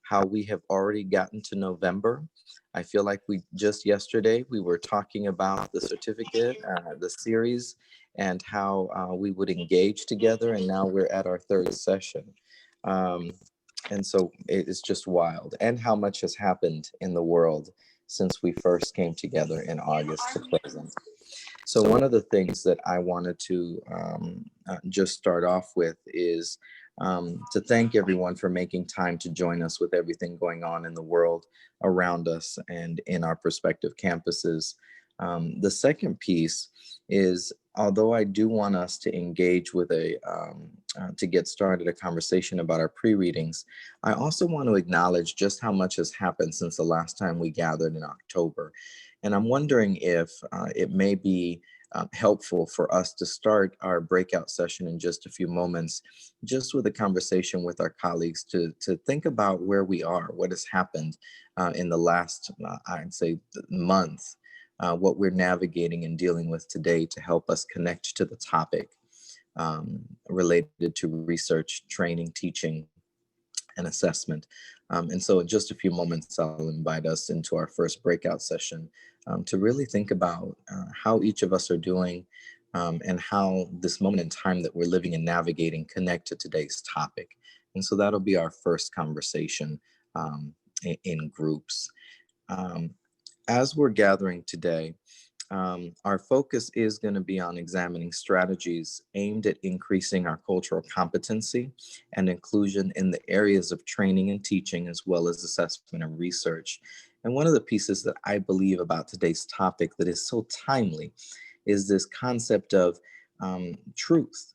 how we have already gotten to November. I feel like we just yesterday we were talking about the certificate, the series, and how we would engage together, and now we're at our third session. Um, and so it is just wild, and how much has happened in the world since we first came together in August to present. So one of the things that I wanted to just start off with is to thank everyone for making time to join us with everything going on in the world around us and in our prospective campuses. The second piece is, although I do want us to engage with to get started, a conversation about our pre-readings, I also want to acknowledge just how much has happened since the last time we gathered in October. And I'm wondering if it may be helpful for us to start our breakout session in just a few moments, just with a conversation with our colleagues to think about where we are, what has happened in the last, I'd say, month, what we're navigating and dealing with today to help us connect to the topic related to research, training, teaching, and assessment. And so in just a few moments, I'll invite us into our first breakout session to really think about how each of us are doing and how this moment in time that we're living and navigating connect to today's topic. And so that'll be our first conversation in groups. Um, as we're gathering today, our focus is going to be on examining strategies aimed at increasing our cultural competency and inclusion in the areas of training and teaching, as well as assessment and research. And one of the pieces that I believe about today's topic that is so timely is this concept of truth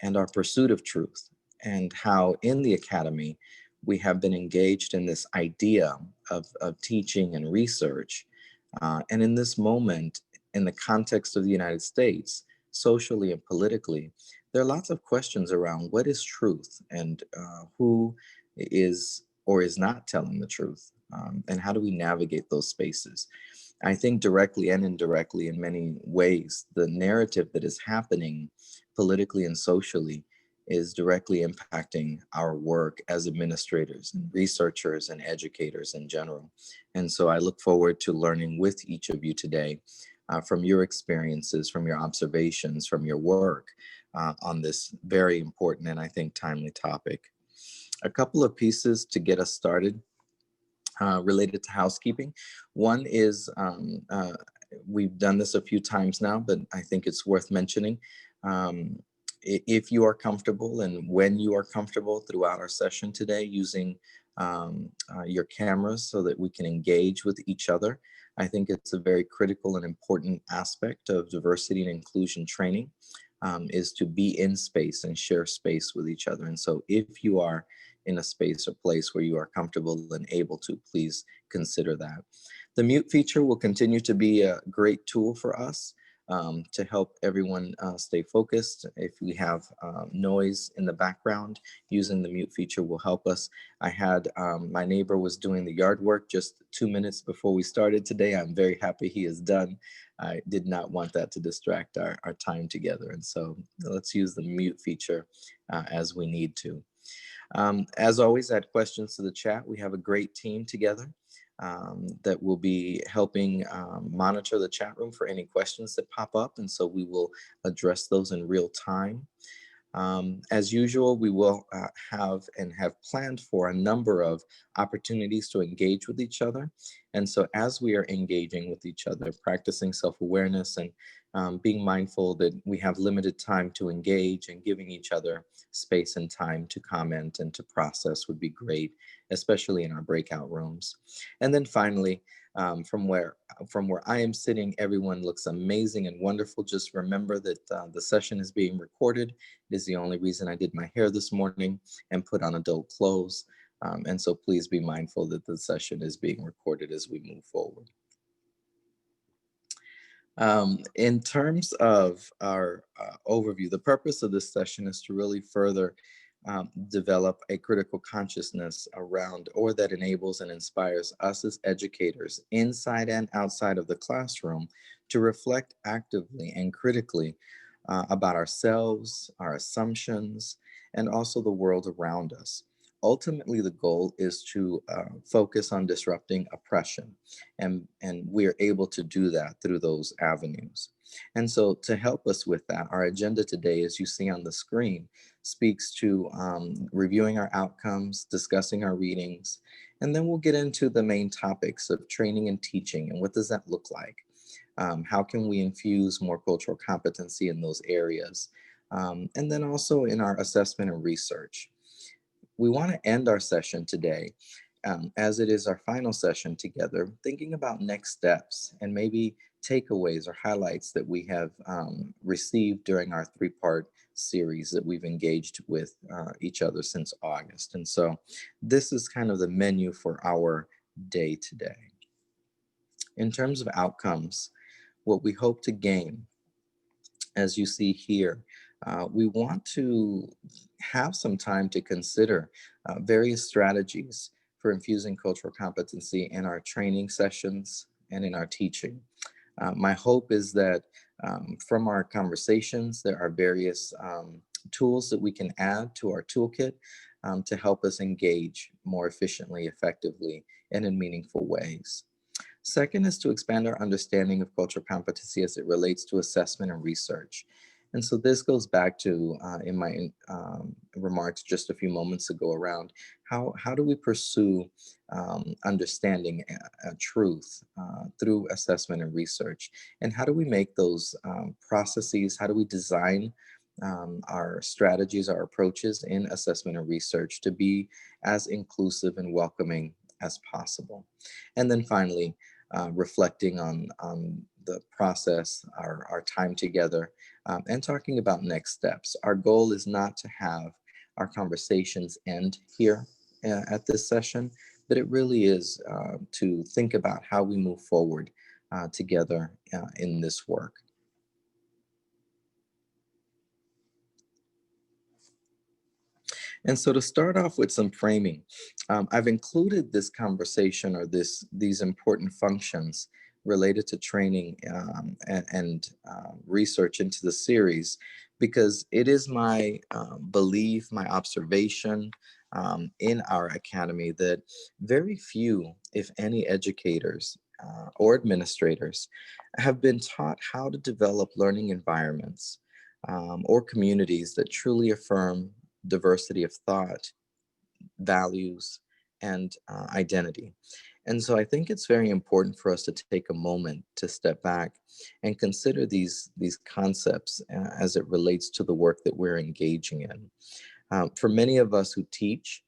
and our pursuit of truth, and how in the academy we have been engaged in this idea of teaching and research. And in this moment, in the context of the United States, socially and politically, there are lots of questions around what is truth, and who is or is not telling the truth, and how do we navigate those spaces. I think directly and indirectly, in many ways, the narrative that is happening politically and socially is directly impacting our work as administrators and researchers and educators in general. And so I look forward to learning with each of you today from your experiences, from your observations, from your work on this very important and I think timely topic. A couple of pieces to get us started related to housekeeping. One is, we've done this a few times now, but I think it's worth mentioning. Um, if you are comfortable, and when you are comfortable throughout our session today, using your cameras so that we can engage with each other. I think it's a very critical and important aspect of diversity and inclusion training, is to be in space and share space with each other. And so if you are in a space or place where you are comfortable and able to, please consider that. The mute feature will continue to be a great tool for us to help everyone stay focused. If we have noise in the background, using the mute feature will help us. I had my neighbor was doing the yard work just 2 minutes before we started today. I'm very happy he is done. I did not want that to distract our time together. And so let's use the mute feature as we need to. As always, add questions to the chat. We have a great team together that will be helping monitor the chat room for any questions that pop up. And so we will address those in real time. As usual, we will have and have planned for a number of opportunities to engage with each other. And so as we are engaging with each other, practicing self-awareness and being mindful that we have limited time to engage, and giving each other space and time to comment and to process would be great, especially in our breakout rooms. And then finally, from where I am sitting, everyone looks amazing and wonderful. Just remember that the session is being recorded. It is the only reason I did my hair this morning and put on adult clothes. And so please be mindful that the session is being recorded as we move forward. In terms of our overview, the purpose of this session is to really further develop a critical consciousness around, or that enables and inspires us as educators inside and outside of the classroom to reflect actively and critically about ourselves, our assumptions, and also the world around us. Ultimately, the goal is to focus on disrupting oppression, and we're able to do that through those avenues. And so, to help us with that, our agenda today, as you see on the screen, speaks to reviewing our outcomes, discussing our readings, and then we'll get into the main topics of training and teaching and what does that look like. How can we infuse more cultural competency in those areas? And then also in our assessment and research. We want to end our session today, as it is our final session together, thinking about next steps and maybe takeaways or highlights that we have received during our three-part series that we've engaged with each other since August. And so this is kind of the menu for our day today. In terms of outcomes, what we hope to gain, as you see here, we want to have some time to consider various strategies for infusing cultural competency in our training sessions and in our teaching. My hope is that from our conversations, there are various tools that we can add to our toolkit to help us engage more efficiently, effectively, and in meaningful ways. Second is to expand our understanding of cultural competency as it relates to assessment and research. And so this goes back to in my remarks just a few moments ago around how do we pursue understanding truth through assessment and research, and how do we make those processes, how do we design our strategies, our approaches in assessment and research to be as inclusive and welcoming as possible. And then finally, reflecting on the process, our time together, and talking about next steps. Our goal is not to have our conversations end here at this session, but it really is to think about how we move forward together in this work. And so to start off with some framing, I've included this conversation or these important functions related to training and research into the series because it is my belief, my observation in our academy that very few, if any, educators or administrators have been taught how to develop learning environments or communities that truly affirm diversity of thought, values, and identity. And so I think it's very important for us to take a moment to step back and consider these concepts as it relates to the work that we're engaging in. For many of us who teach,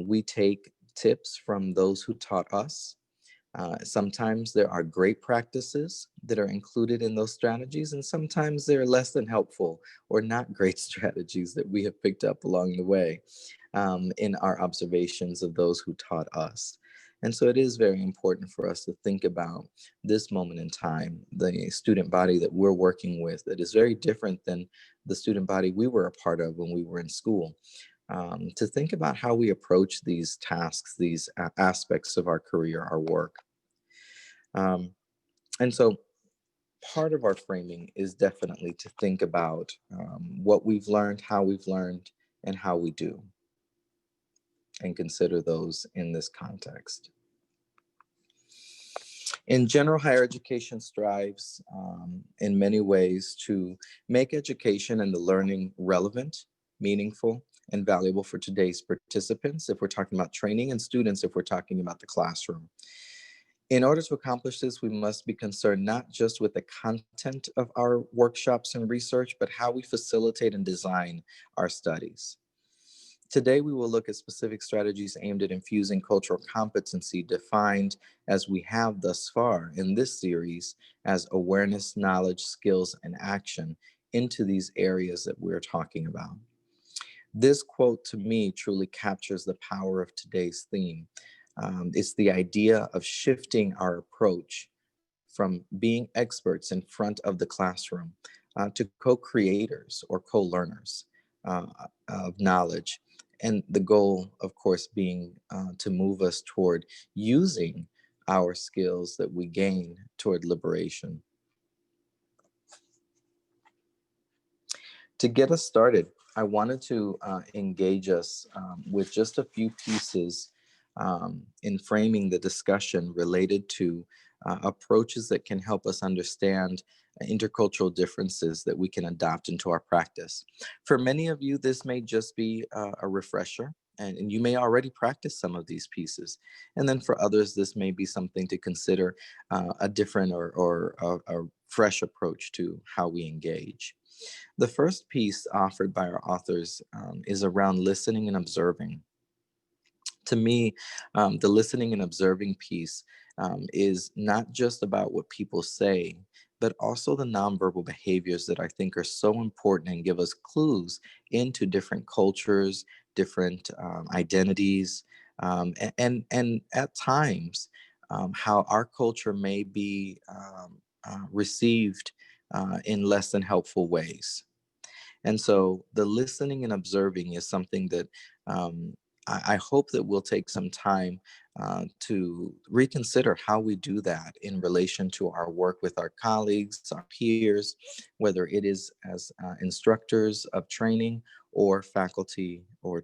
we take tips from those who taught us. Sometimes there are great practices that are included in those strategies, and sometimes they're less than helpful or not great strategies that we have picked up along the way in our observations of those who taught us. And so it is very important for us to think about this moment in time, the student body that we're working with, that is very different than the student body we were a part of when we were in school. To think about how we approach these tasks, these aspects of our career, our work. Um, and so part of our framing is definitely to think about what we've learned, how we've learned, and how we do, and consider those in this context. In general, higher education strives in many ways to make education and the learning relevant, meaningful, and valuable for today's participants, if we're talking about training, and students, if we're talking about the classroom. In order to accomplish this, we must be concerned not just with the content of our workshops and research, but how we facilitate and design our studies. Today, we will look at specific strategies aimed at infusing cultural competency defined as we have thus far in this series as awareness, knowledge, skills, and action into these areas that we're talking about. This quote to me truly captures the power of today's theme. It's the idea of shifting our approach from being experts in front of the classroom to co-creators or co-learners uh, of knowledge. And the goal, of course, being to move us toward using our skills that we gain toward liberation. To get us started, I wanted to engage us with just a few pieces in framing the discussion related to approaches that can help us understand intercultural differences that we can adopt into our practice. For many of you, this may just be a refresher, and you may already practice some of these pieces. And then for others, this may be something to consider a different or a fresh approach to how we engage. The first piece offered by our authors is around listening and observing. To me, the listening and observing piece is not just about what people say, but also the nonverbal behaviors that I think are so important and give us clues into different cultures, different identities, and at times how our culture may be received in less than helpful ways. And so the listening and observing is something that I hope that we'll take some time to reconsider how we do that in relation to our work with our colleagues, our peers, whether it is as instructors of training or faculty or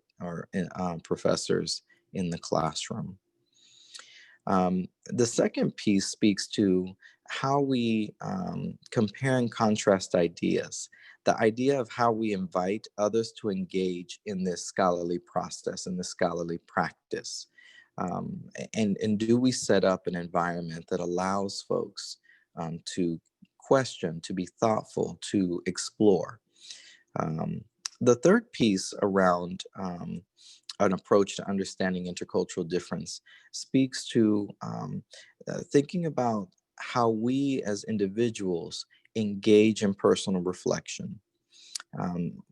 professors in the classroom. The second piece speaks to how we compare and contrast ideas, the idea of how we invite others to engage in this scholarly process and this scholarly practice. And do we set up an environment that allows folks to question, to be thoughtful, to explore? Um, the third piece around an approach to understanding intercultural difference speaks to thinking about how we as individuals engage in personal reflection.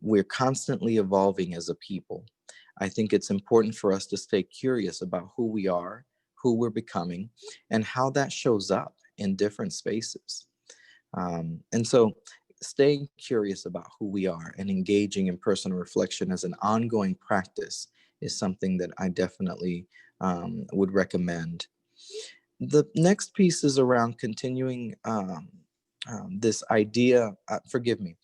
We're constantly evolving as a people. I think it's important for us to stay curious about who we are, who we're becoming, and how that shows up in different spaces. And so staying curious about who we are and engaging in personal reflection as an ongoing practice is something that I definitely would recommend. The next piece is around continuing this idea, forgive me,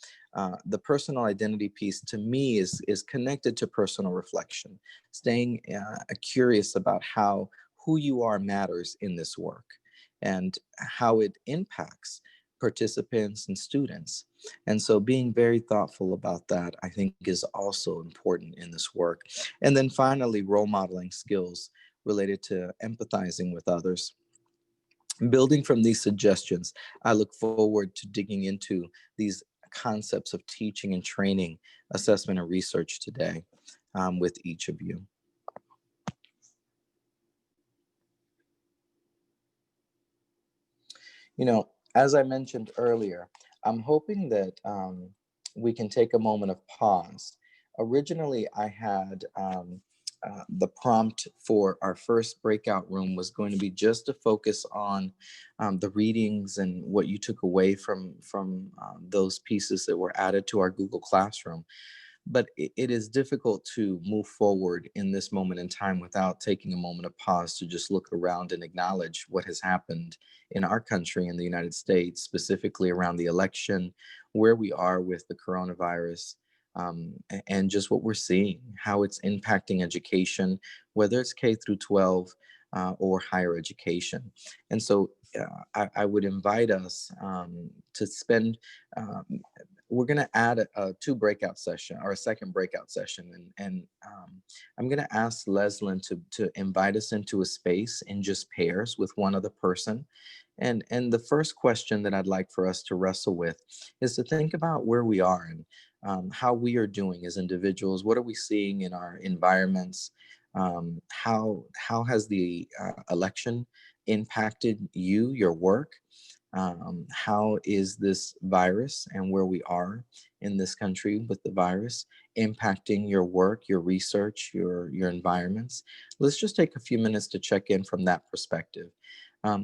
the personal identity piece to me is connected to personal reflection, staying curious about how who you are matters in this work and how it impacts participants and students. And so being very thoughtful about that, I think, is also important in this work. And then finally, role modeling skills related to empathizing with others. Building from these suggestions, I look forward to digging into these concepts of teaching and training, assessment and research today with each of you. As I mentioned earlier, I'm hoping that we can take a moment of pause. Originally, I had the prompt for our first breakout room was going to be just to focus on the readings and what you took away from those pieces that were added to our Google Classroom. But it is difficult to move forward in this moment in time without taking a moment of pause to just look around and acknowledge what has happened in our country, in the United States, specifically around the election, where we are with the coronavirus, and just what we're seeing, how it's impacting education, whether it's K through 12 or higher education. And so I would invite us to spend we're going to add a two breakout session or a second breakout session. And I'm going to ask Leslyn to invite us into a space in just pairs with one other person. And the first question that I'd like for us to wrestle with is to think about where we are and how we are doing as individuals. What are we seeing in our environments? How has the election impacted you, your work? How is this virus and where we are in this country with the virus impacting your work, your research, your environments? Let's just take a few minutes to check in from that perspective.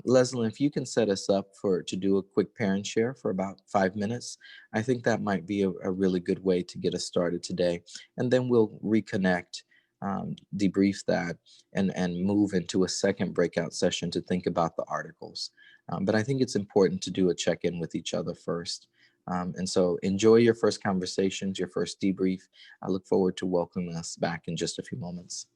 Leslie, if you can set us up to do a quick parent share for about 5 minutes, I think that might be a really good way to get us started today. And then we'll reconnect, debrief that, and move into a second breakout session to think about the articles. But I think it's important to do a check-in with each other first. And so enjoy your first conversations, your first debrief. I look forward to welcoming us back in just a few moments.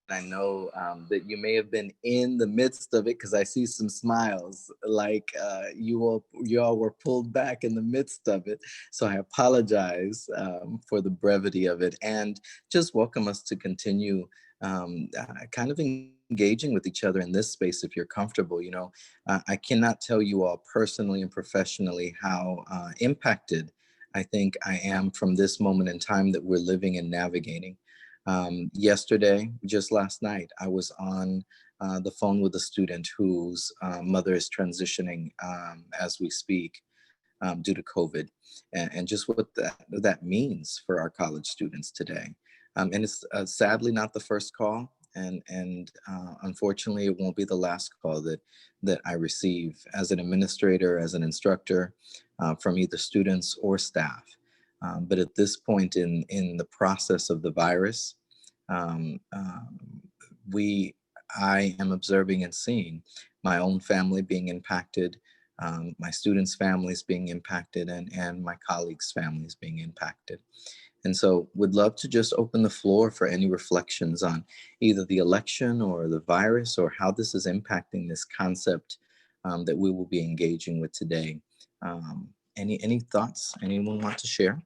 I know that you may have been in the midst of it because I see some smiles, like you all were pulled back in the midst of it. So I apologize for the brevity of it, and just welcome us to continue kind of engaging with each other in this space if you're comfortable. I cannot tell you all personally and professionally how impacted I think I am from this moment in time that we're living and navigating. Yesterday, just last night, I was on the phone with a student whose mother is transitioning as we speak due to COVID, and just what that means for our college students today. And it's sadly not the first call, and unfortunately, it won't be the last call that I receive as an administrator, as an instructor, from either students or staff. But at this point in the process of the virus, um, um, we I am observing and seeing my own family being impacted, my students' families being impacted, and my colleagues' families being impacted. And so would love to just open the floor for any reflections on either the election or the virus or how this is impacting this concept that we will be engaging with today. Any thoughts anyone want to share?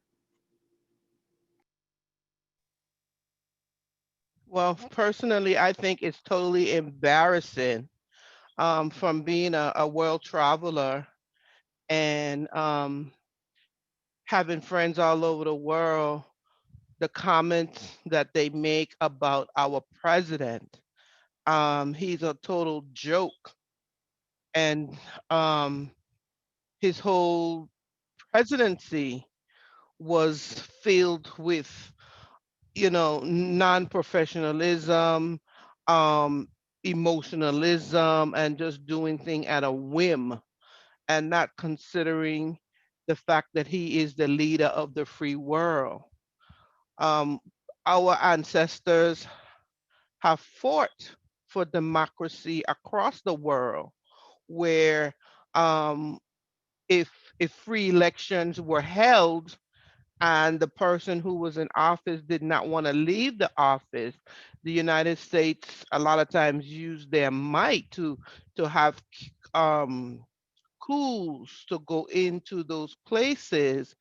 Well, personally, I think it's totally embarrassing from being a world traveler and having friends all over the world, the comments that they make about our president. He's a total joke. And um, his whole presidency was filled with, non-professionalism, um, emotionalism, and just doing things at a whim and not considering the fact that he is the leader of the free world. Um, our ancestors have fought for democracy across the world, where um, if if free elections were held and the person who was in office did not want to leave the office, the United States a lot of times used their might to have um, coups to go into those places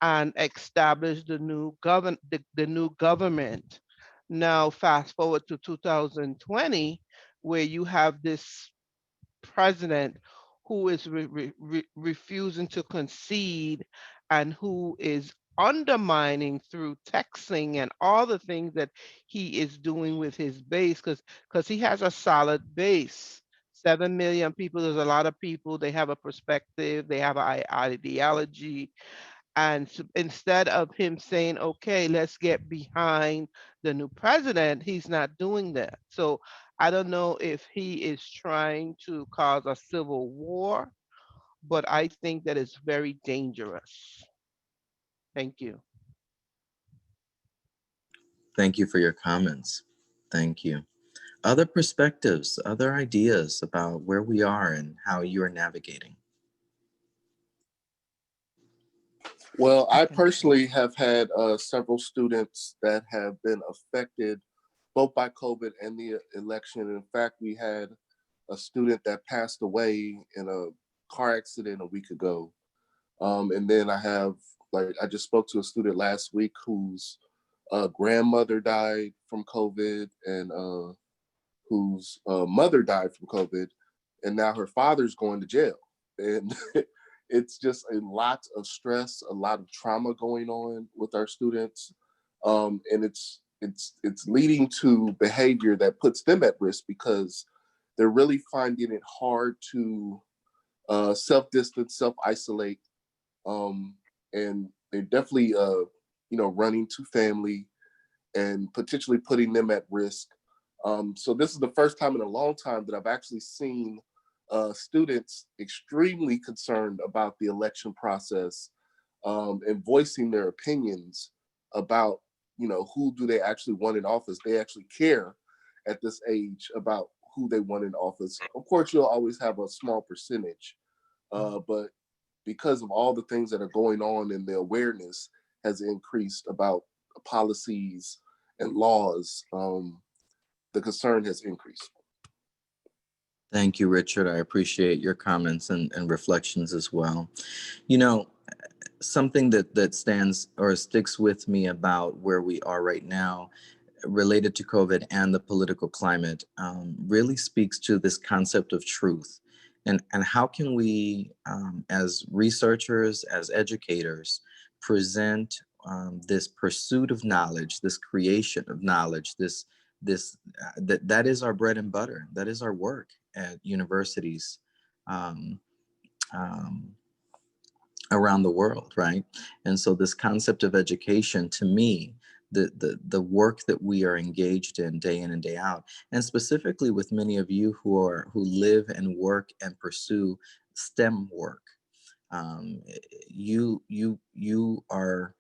and establish the new government. Now, fast forward to 2020, where you have this president who is refusing to concede and who is undermining through texting and all the things that he is doing with his base because he has a solid base. 7 million people, there's a lot of people, they have a perspective, they have an ideology, and instead of him saying, okay, let's get behind the new president, he's not doing that. So I don't know if he is trying to cause a civil war, but I think that is very dangerous. Thank you. Thank you for your comments. Thank you. Other perspectives, other ideas about where we are and how you are navigating. Well, I I can share. personally have had several students that have been affected both by COVID and the election. In fact, we had a student that passed away in a car accident a week ago. And then I just spoke to a student last week whose grandmother died from COVID and whose mother died from COVID. And now her father's going to jail. And it's just a lot of stress, a lot of trauma going on with our students, and it's leading to behavior that puts them at risk because they're really finding it hard to self distance, self isolate, um, and they're definitely running to family and potentially putting them at risk. So this is the first time in a long time that I've actually seen students extremely concerned about the election process, and voicing their opinions about, who do they actually want in office. They actually care at this age about who they want in office. Of course, you'll always have a small percentage, but because of all the things that are going on and the awareness has increased about policies and laws, the concern has increased. Thank you, Richard. I appreciate your comments and reflections as well. You know, something that stands or sticks with me about where we are right now related to COVID and the political climate really speaks to this concept of truth. And how can we, as researchers, as educators, present this pursuit of knowledge, this creation of knowledge, that is our bread and butter. That is our work at universities. Um, um, Around the world, right? And so this concept of education, to me, the work that we are engaged in and day out, and specifically with many of you who live and work and pursue STEM work, um, you are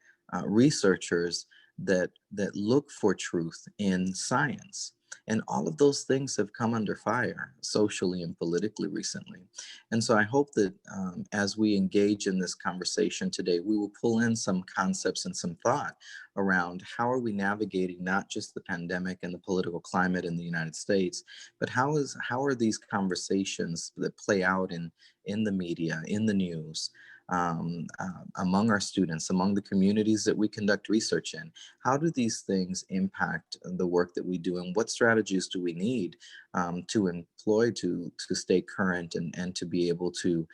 researchers that look for truth in science, and all of those things have come under fire socially and politically recently. And so I hope that as we engage in this conversation today, we will pull in some concepts and some thought around how are we navigating not just the pandemic and the political climate in the United States, but how are these conversations that play out in the media, in the news, among our students, among the communities that we conduct research in. How do these things impact the work that we do, and what strategies do we need to employ to stay current and to be able to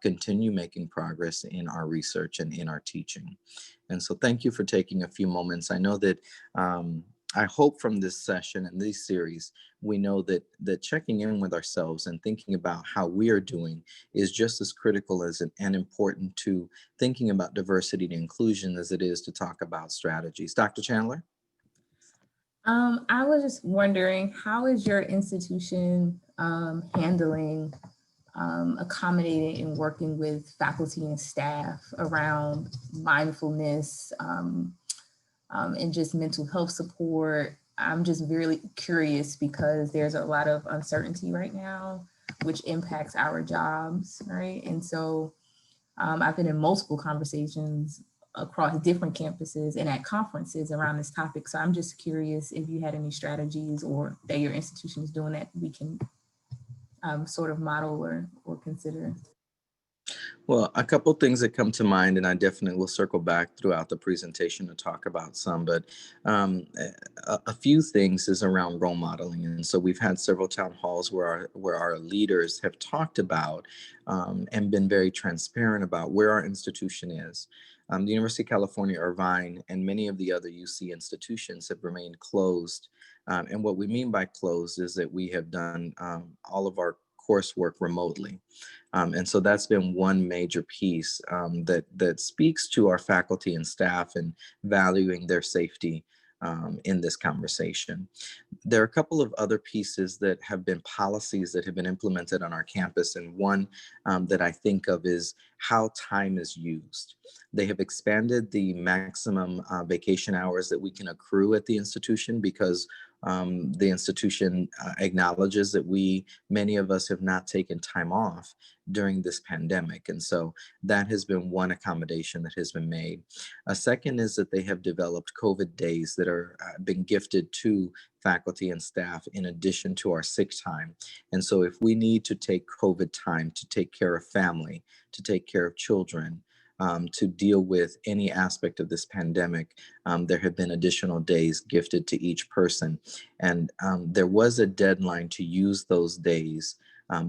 continue making progress in our research and in our teaching? And so thank you for taking a few moments. I know that I hope from this session and this series, we know that checking in with ourselves and thinking about how we are doing is just as critical as and important to thinking about diversity and inclusion as it is to talk about strategies. Dr. Chandler? I was just wondering, how is your institution handling accommodating and working with faculty and staff around mindfulness and just mental health support? I'm just really curious because there's a lot of uncertainty right now, which impacts our jobs, right? And so I've been in multiple conversations across different campuses and at conferences around this topic. So I'm just curious if you had any strategies or that your institution is doing that we can sort of model or consider. Well, a couple things that come to mind, and I definitely will circle back throughout the presentation to talk about some, but a few things is around role modeling. And so we've had several town halls where our leaders have talked about and been very transparent about where our institution is. The University of California, Irvine, and many of the other UC institutions have remained closed. And what we mean by closed is that we have done all of our coursework remotely. And so that's been one major piece that speaks to our faculty and staff and valuing their safety in this conversation. There are a couple of other pieces that have been policies that have been implemented on our campus, and one that I think of is how time is used. They have expanded the maximum vacation hours that we can accrue at the institution because the institution acknowledges that many of us have not taken time off during this pandemic. And so that has been one accommodation that has been made. A second is that they have developed COVID days that are been gifted to faculty and staff in addition to our sick time. And so if we need to take COVID time to take care of family, to take care of children, to deal with any aspect of this pandemic, there have been additional days gifted to each person. And there was a deadline to use those days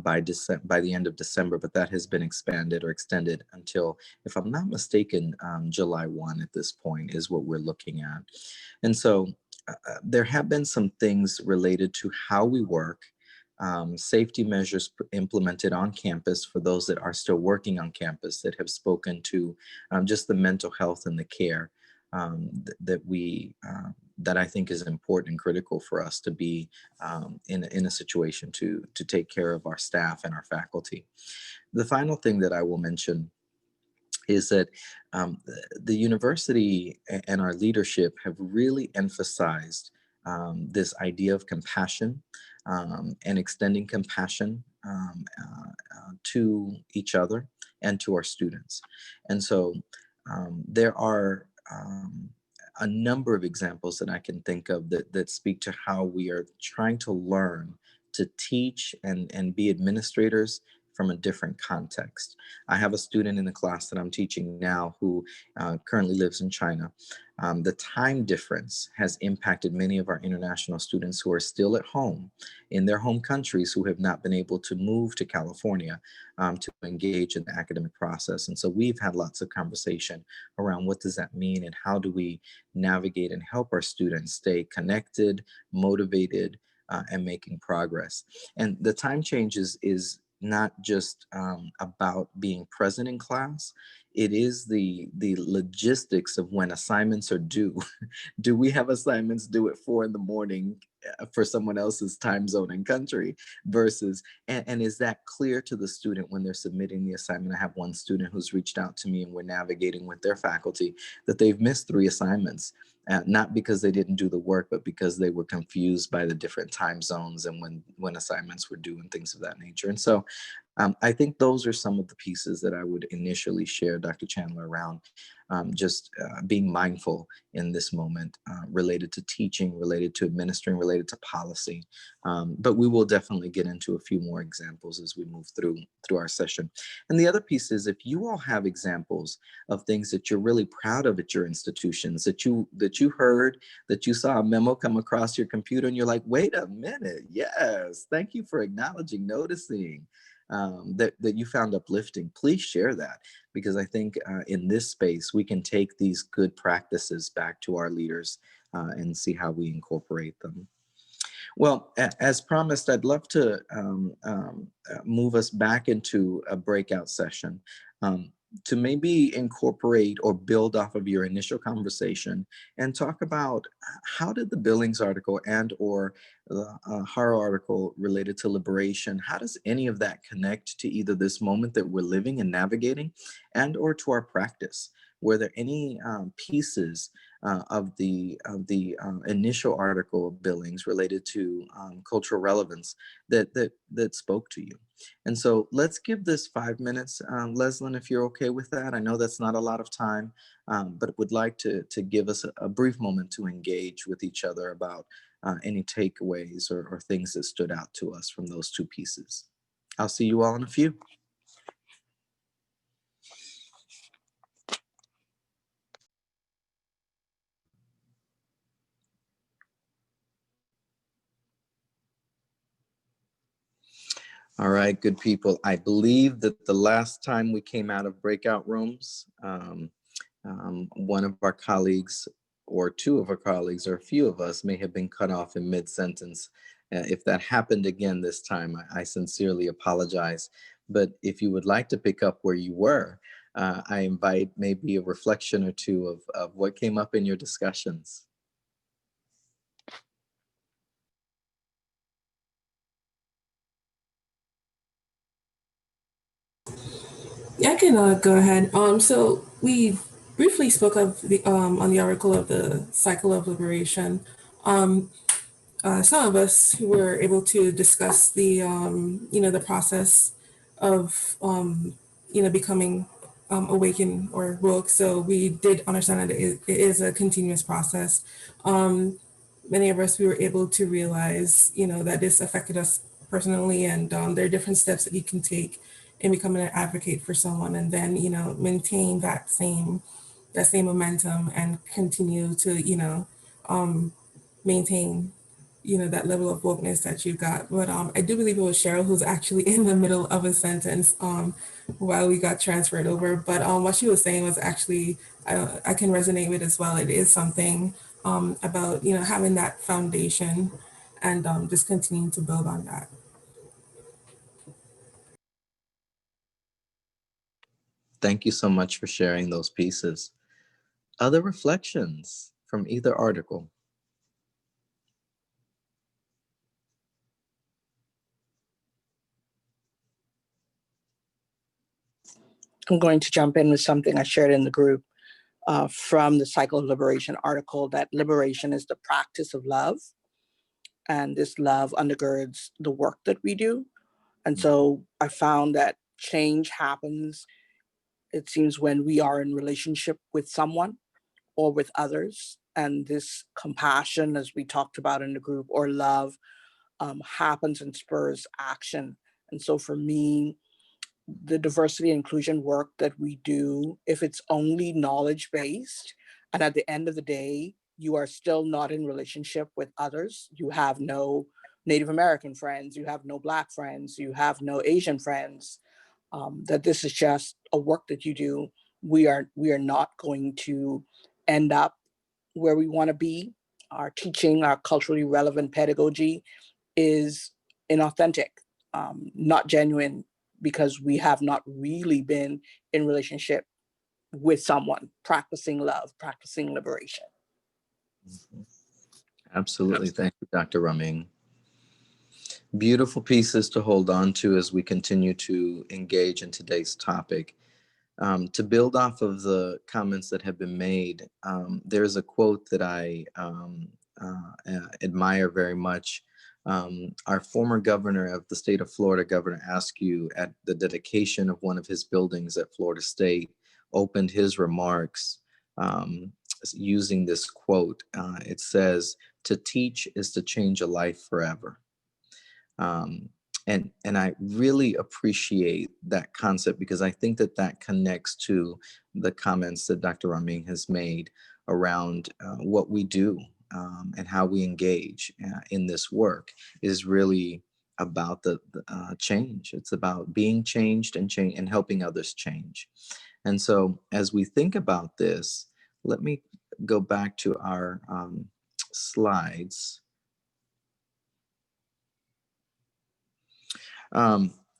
by the end of December, but that has been expanded or extended until, if I'm not mistaken, July 1 at this point is what we're looking at. And so there have been some things related to how we work, safety measures implemented on campus for those that are still working on campus that have spoken to just the mental health and the care that I think is important and critical for us to be in a situation to take care of our staff and our faculty. The final thing that I will mention is that the university and our leadership have really emphasized this idea of compassion and extending compassion to each other and to our students. And so there are a number of examples that I can think of that speak to how we are trying to learn to teach and be administrators from a different context. I have a student in the class that I'm teaching now who currently lives in China. The time difference has impacted many of our international students who are still at home in their home countries, who have not been able to move to California to engage in the academic process. And so we've had lots of conversation around what does that mean and how do we navigate and help our students stay connected, motivated, and making progress. And the time change is not just about being present in class. It is the logistics of when assignments are due. Do we have assignments due at 4 in the morning for someone else's time zone and country versus, and is that clear to the student when they're submitting the assignment? I have one student who's reached out to me and we're navigating with their faculty that they've missed 3 assignments. Not because they didn't do the work, but because they were confused by the different time zones and when assignments were due and things of that nature. And so I think those are some of the pieces that I would initially share, Dr. Chandler, around just being mindful in this moment related to teaching, related to administering, related to policy. But we will definitely get into a few more examples as we move through our session. And the other piece is, if you all have examples of things that you're really proud of at your institutions, that you heard, that you saw a memo come across your computer and you're like, wait a minute, yes, thank you for acknowledging, noticing, that you found uplifting, please share that, because I think in this space we can take these good practices back to our leaders and see how we incorporate them. Well, as promised, I'd love to move us back into a breakout session to maybe incorporate or build off of your initial conversation and talk about how did the Billings article and or the Haro article related to liberation, how does any of that connect to either this moment that we're living and navigating and or to our practice? Were there any pieces of the initial article of Billings related to cultural relevance that spoke to you? And so let's give this 5 minutes, Leslyn, if you're okay with that. I know that's not a lot of time, but would like to give us a brief moment to engage with each other about any takeaways or things that stood out to us from those 2 pieces. I'll see you all in a few. All right, good people. I believe that the last time we came out of breakout rooms, one of our colleagues or 2 of our colleagues or a few of us may have been cut off in mid-sentence. If that happened again this time, I sincerely apologize. But if you would like to pick up where you were, I invite maybe a reflection or 2 of what came up in your discussions. Yeah, I can go ahead. So we briefly spoke of the on the article of the cycle of liberation. Um, some of us who were able to discuss the the process of becoming awakened or woke. So we did understand that it is a continuous process. Many of us, we were able to realize that this affected us personally, and there are different steps that you can take in becoming an advocate for someone, and then maintain that same momentum and continue to maintain that level of wokeness that you got. But I do believe it was Cheryl who's actually in the middle of a sentence while we got transferred over. But what she was saying was actually, I can resonate with as well. It is something about having that foundation and just continuing to build on that. Thank you so much for sharing those pieces. Other reflections from either article? I'm going to jump in with something I shared in the group from the Cycle of Liberation article, that liberation is the practice of love. And this love undergirds the work that we do. And so I found that change happens, it seems, when we are in relationship with someone or with others. And this compassion, as we talked about in the group, or love, happens and spurs action. And so for me, the diversity and inclusion work that we do, if it's only knowledge based, and at the end of the day, you are still not in relationship with others, you have no Native American friends, you have no Black friends, you have no Asian friends, that this is just a work that you do, we are not going to end up where we want to be. Our teaching, our culturally relevant pedagogy is inauthentic, not genuine, because we have not really been in relationship with someone, practicing love, practicing liberation. Absolutely. Thank you, Dr. Raming. Beautiful pieces to hold on to as we continue to engage in today's topic. To build off of the comments that have been made, there's a quote that I admire very much. Our former governor of the state of Florida, Governor Askew, at the dedication of one of his buildings at Florida State, opened his remarks using this quote. It says, "To teach is to change a life forever." And I really appreciate that concept, because I think that that connects to the comments that Dr. Raming has made around what we do and how we engage in this work is really about the change. It's about being changed and helping others change. And so as we think about this, let me go back to our slides.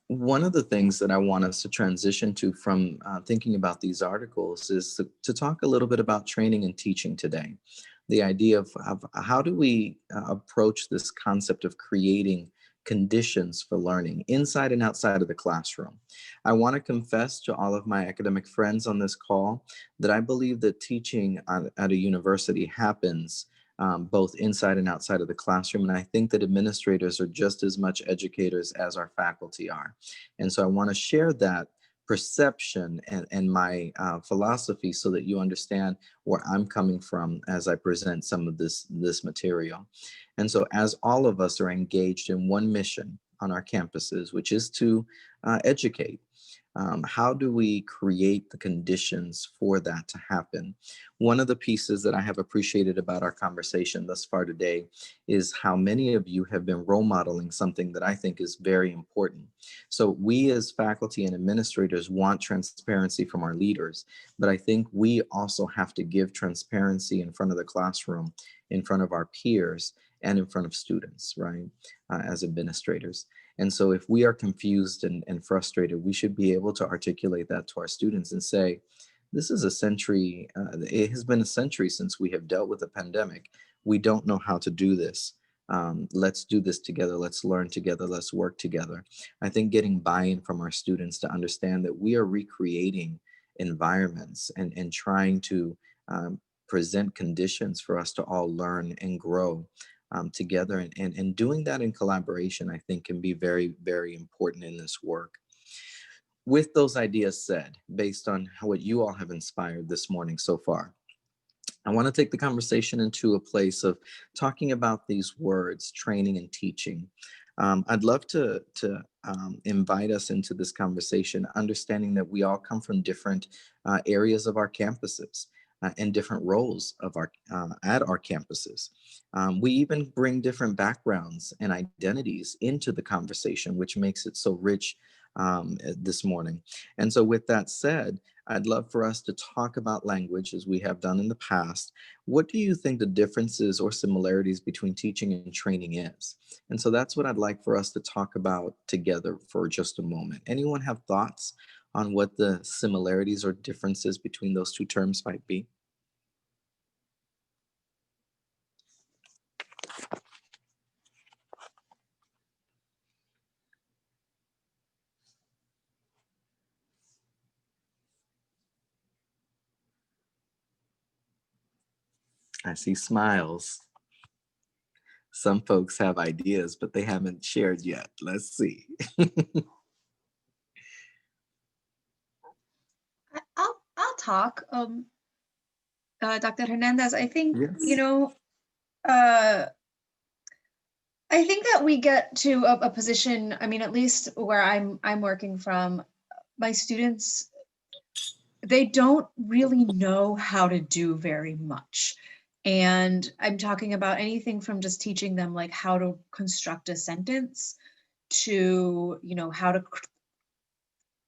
One of the things that I want us to transition to from thinking about these articles is to talk a little bit about training and teaching today. The idea of how do we approach this concept of creating conditions for learning inside and outside of the classroom. I want to confess to all of my academic friends on this call that I believe that teaching at a university happens both inside and outside of the classroom. And I think that administrators are just as much educators as our faculty are. And so I want to share that perception and my philosophy so that you understand where I'm coming from as I present some of this material. And so as all of us are engaged in one mission on our campuses, which is to educate, how do we create the conditions for that to happen? One of the pieces that I have appreciated about our conversation thus far today is how many of you have been role modeling something that I think is very important. So we as faculty and administrators want transparency from our leaders, but I think we also have to give transparency in front of the classroom, in front of our peers, and in front of students, right, as administrators. And so if we are confused and frustrated, we should be able to articulate that to our students and say, this is a century, it has been a century since we have dealt with a pandemic. We don't know how to do this. Let's do this together. Let's learn together. Let's work together. I think getting buy-in from our students to understand that we are recreating environments and trying to present conditions for us to all learn and grow together, and doing that in collaboration, I think can be very, very important in this work. With those ideas said, based on what you all have inspired this morning so far, I want to take the conversation into a place of talking about these words, training and teaching. I'd love to invite us into this conversation, understanding that we all come from different areas of our campuses. And different roles of our at our campuses. We even bring different backgrounds and identities into the conversation, which makes it so rich this morning. And so with that said, I'd love for us to talk about language as we have done in the past. What do you think the differences or similarities between teaching and training is? And so that's what I'd like for us to talk about together for just a moment. Anyone have thoughts on what the similarities or differences between those two terms might be? I see smiles. Some folks have ideas, but they haven't shared yet. Let's see. I'll talk. Dr. Hernandez, I think, Yes. uh, I think that we get to a position, I mean, at least where I'm working from, my students, they don't really know how to do very much. And I'm talking about anything from just teaching them like how to construct a sentence to, how to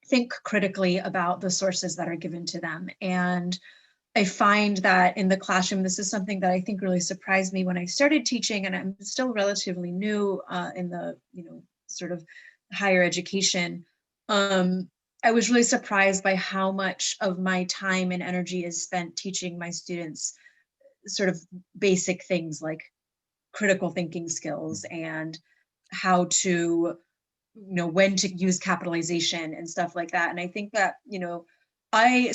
think critically about the sources that are given to them. And I find that in the classroom, this is something that I think really surprised me when I started teaching, and I'm still relatively new in the, sort of higher education. I was really surprised by how much of my time and energy is spent teaching my students sort of basic things like critical thinking skills and how to when to use capitalization and stuff like that. And I think that I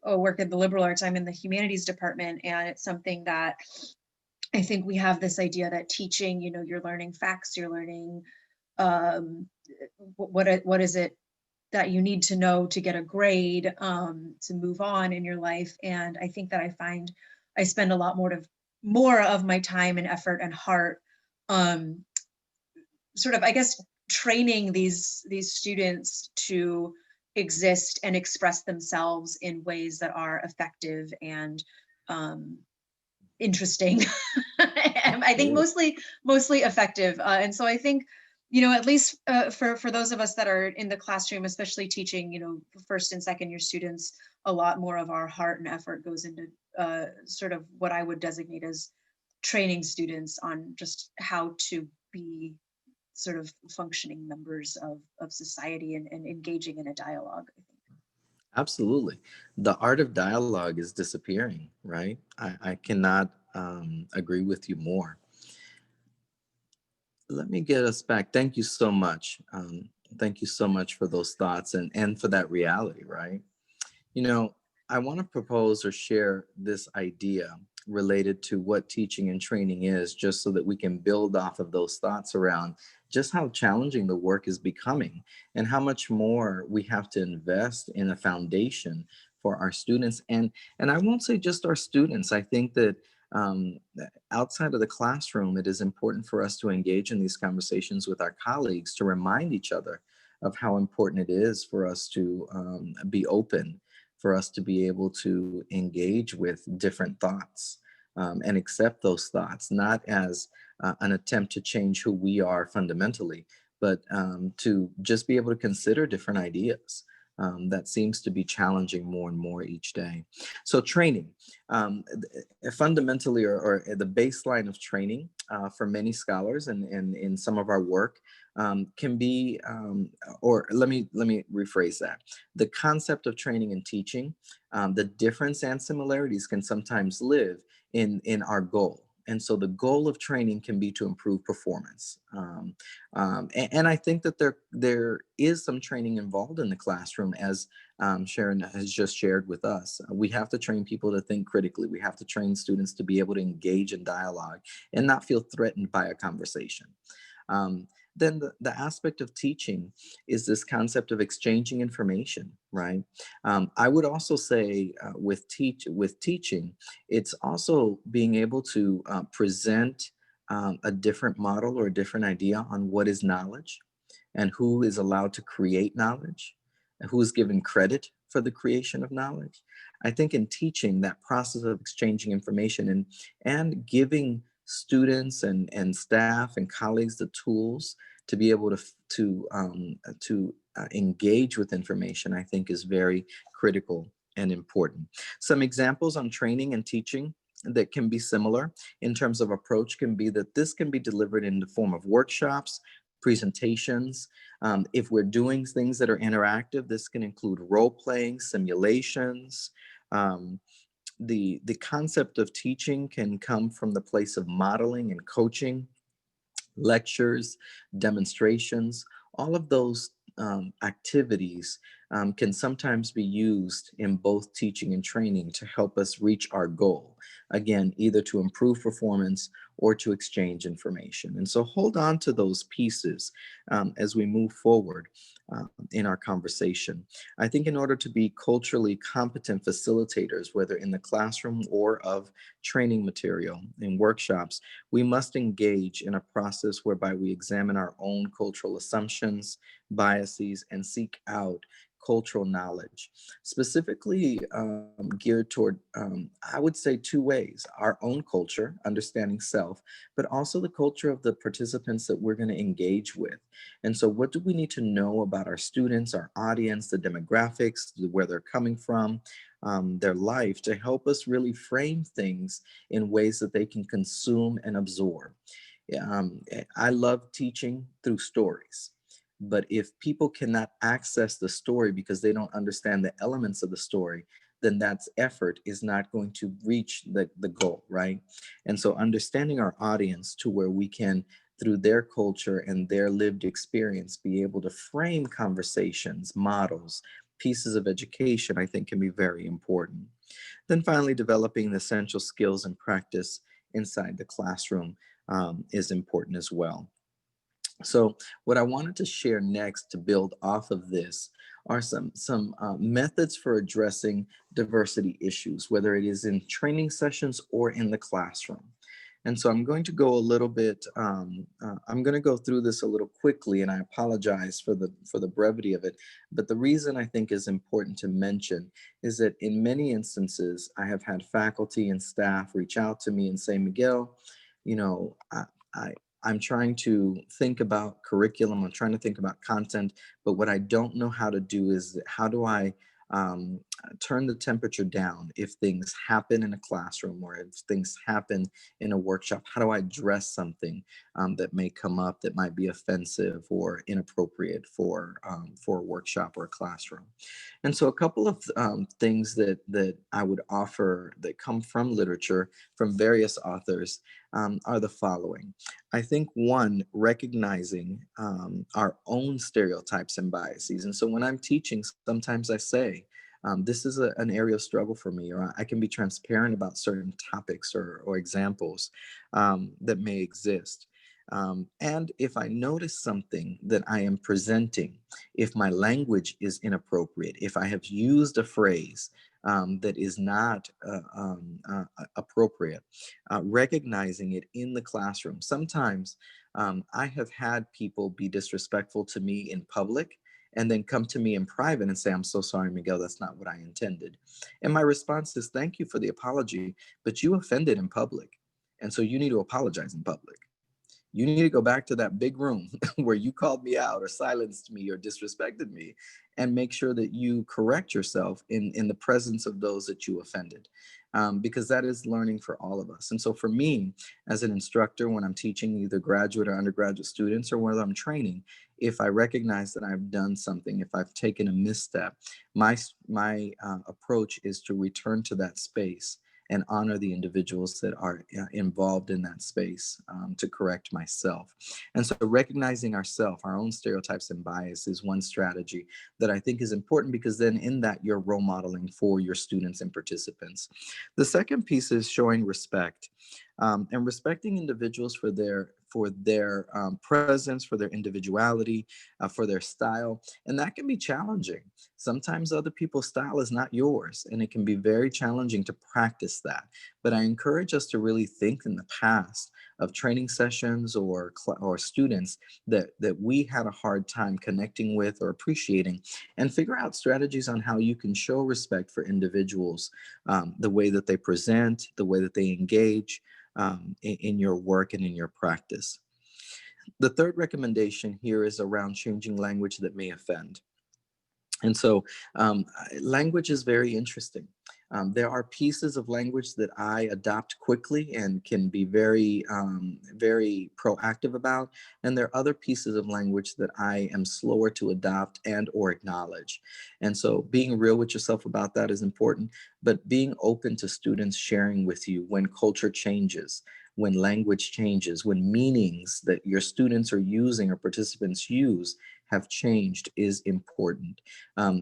work in the liberal arts. I'm in the humanities department, and it's something that I think we have this idea that teaching, you're learning facts, you're learning what is it that you need to know to get a grade, to move on in your life. And I think that I spend a lot more of my time and effort and heart, sort of, I guess, training these students to exist and express themselves in ways that are effective and interesting. I think mostly effective. And so I think, at least for those of us that are in the classroom, especially teaching, first and second year students, a lot more of our heart and effort goes into sort of what I would designate as training students on just how to be sort of functioning members of society and engaging in a dialogue, I think. Absolutely. The art of dialogue is disappearing, right? I cannot agree with you more. Let me get us back. Thank you so much. Thank you so much for those thoughts and for that reality, right? You know, I want to propose or share this idea related to what teaching and training is, just so that we can build off of those thoughts around just how challenging the work is becoming and how much more we have to invest in a foundation for our students. And I won't say just our students. I think that um, outside of the classroom, it is important for us to engage in these conversations with our colleagues to remind each other of how important it is for us to be open, for us to be able to engage with different thoughts and accept those thoughts, not as an attempt to change who we are fundamentally, but to just be able to consider different ideas. That seems to be challenging more and more each day. So training, fundamentally, or the baseline of training for many scholars and in some of our work can be, or let me rephrase that. The concept of training and teaching, the difference and similarities can sometimes live in our goal. And so the goal of training can be to improve performance. And I think that there is some training involved in the classroom, as Sharon has just shared with us. We have to train people to think critically. We have to train students to be able to engage in dialogue and not feel threatened by a conversation. Um, then the aspect of teaching is this concept of exchanging information, right? I would also say with teaching, it's also being able to present a different model or a different idea on what is knowledge and who is allowed to create knowledge and who is given credit for the creation of knowledge. I think in teaching, that process of exchanging information and giving students and staff and colleagues the tools to be able to engage with information, I think is very critical and important. Some examples on training and teaching that can be similar in terms of approach can be that this can be delivered in the form of workshops, presentations. If we're doing things that are interactive, this can include role playing, simulations. Um, the concept of teaching can come from the place of modeling and coaching, lectures, demonstrations. All of those activities can sometimes be used in both teaching and training to help us reach our goal. again, either to improve performance or to exchange information. And so hold on to those pieces as we move forward in our conversation. I think in order to be culturally competent facilitators, whether in the classroom or of training material in workshops, we must engage in a process whereby we examine our own cultural assumptions, biases, and seek out cultural knowledge, specifically geared toward, I would say, two ways: our own culture, understanding self, but also the culture of the participants that we're going to engage with. And so, what do we need to know about our students, our audience, the demographics, where they're coming from, their life, to help us really frame things in ways that they can consume and absorb? I love teaching through stories. But if people cannot access the story because they don't understand the elements of the story, then that's effort is not going to reach the goal, right? And so understanding our audience to where we can, through their culture and their lived experience, be able to frame conversations, models, pieces of education, I think can be very important. Then finally, developing the essential skills and practice inside the classroom is important as well. So what I wanted to share next to build off of this are some methods for addressing diversity issues, whether it is in training sessions or in the classroom. And so I'm going to go a little bit, I'm going to go through this a little quickly, and I apologize for the brevity of it. But the reason I think is important to mention is that in many instances, I have had faculty and staff reach out to me and say, Miguel, you know, I, I'm trying to think about curriculum, I'm trying to think about content, but what I don't know how to do is how do I turn the temperature down if things happen in a classroom or if things happen in a workshop? How do I address something that may come up that might be offensive or inappropriate for a workshop or a classroom? And so a couple of things that I would offer that come from literature from various authors are the following. I think one, recognizing our own stereotypes and biases. And so when I'm teaching, sometimes I say, this is an area of struggle for me, or I can be transparent about certain topics or examples that may exist. And if I notice something that I am presenting, if my language is inappropriate, if I have used a phrase that is not appropriate, recognizing it in the classroom. Sometimes I have had people be disrespectful to me in public and then come to me in private and say, I'm so sorry, Miguel, that's not what I intended. And my response is, thank you for the apology, but you offended in public. And so you need to apologize in public. You need to go back to that big room where you called me out or silenced me or disrespected me, and make sure that you correct yourself in the presence of those that you offended, because that is learning for all of us. And so for me, as an instructor, when I'm teaching either graduate or undergraduate students, or whether I'm training, if I recognize that I've done something, if I've taken a misstep, my approach is to return to that space and honor the individuals that are involved in that space, to correct myself. And so recognizing ourselves, our own stereotypes and bias, is one strategy that I think is important, because then in that you're role modeling for your students and participants. The second piece is showing respect, and respecting individuals for their presence, for their individuality, for their style. And that can be challenging. Sometimes other people's style is not yours, and it can be very challenging to practice that. But I encourage us to really think in the past of training sessions or students that we had a hard time connecting with or appreciating, and figure out strategies on how you can show respect for individuals, the way that they present, the way that they engage in your work and in your practice. The third recommendation here is around changing language that may offend. And so language is very interesting. There are pieces of language that I adopt quickly and can be very, very proactive about. And there are other pieces of language that I am slower to adopt and or acknowledge. And so being real with yourself about that is important, but being open to students sharing with you when culture changes, when language changes, when meanings that your students are using or participants use have changed is important.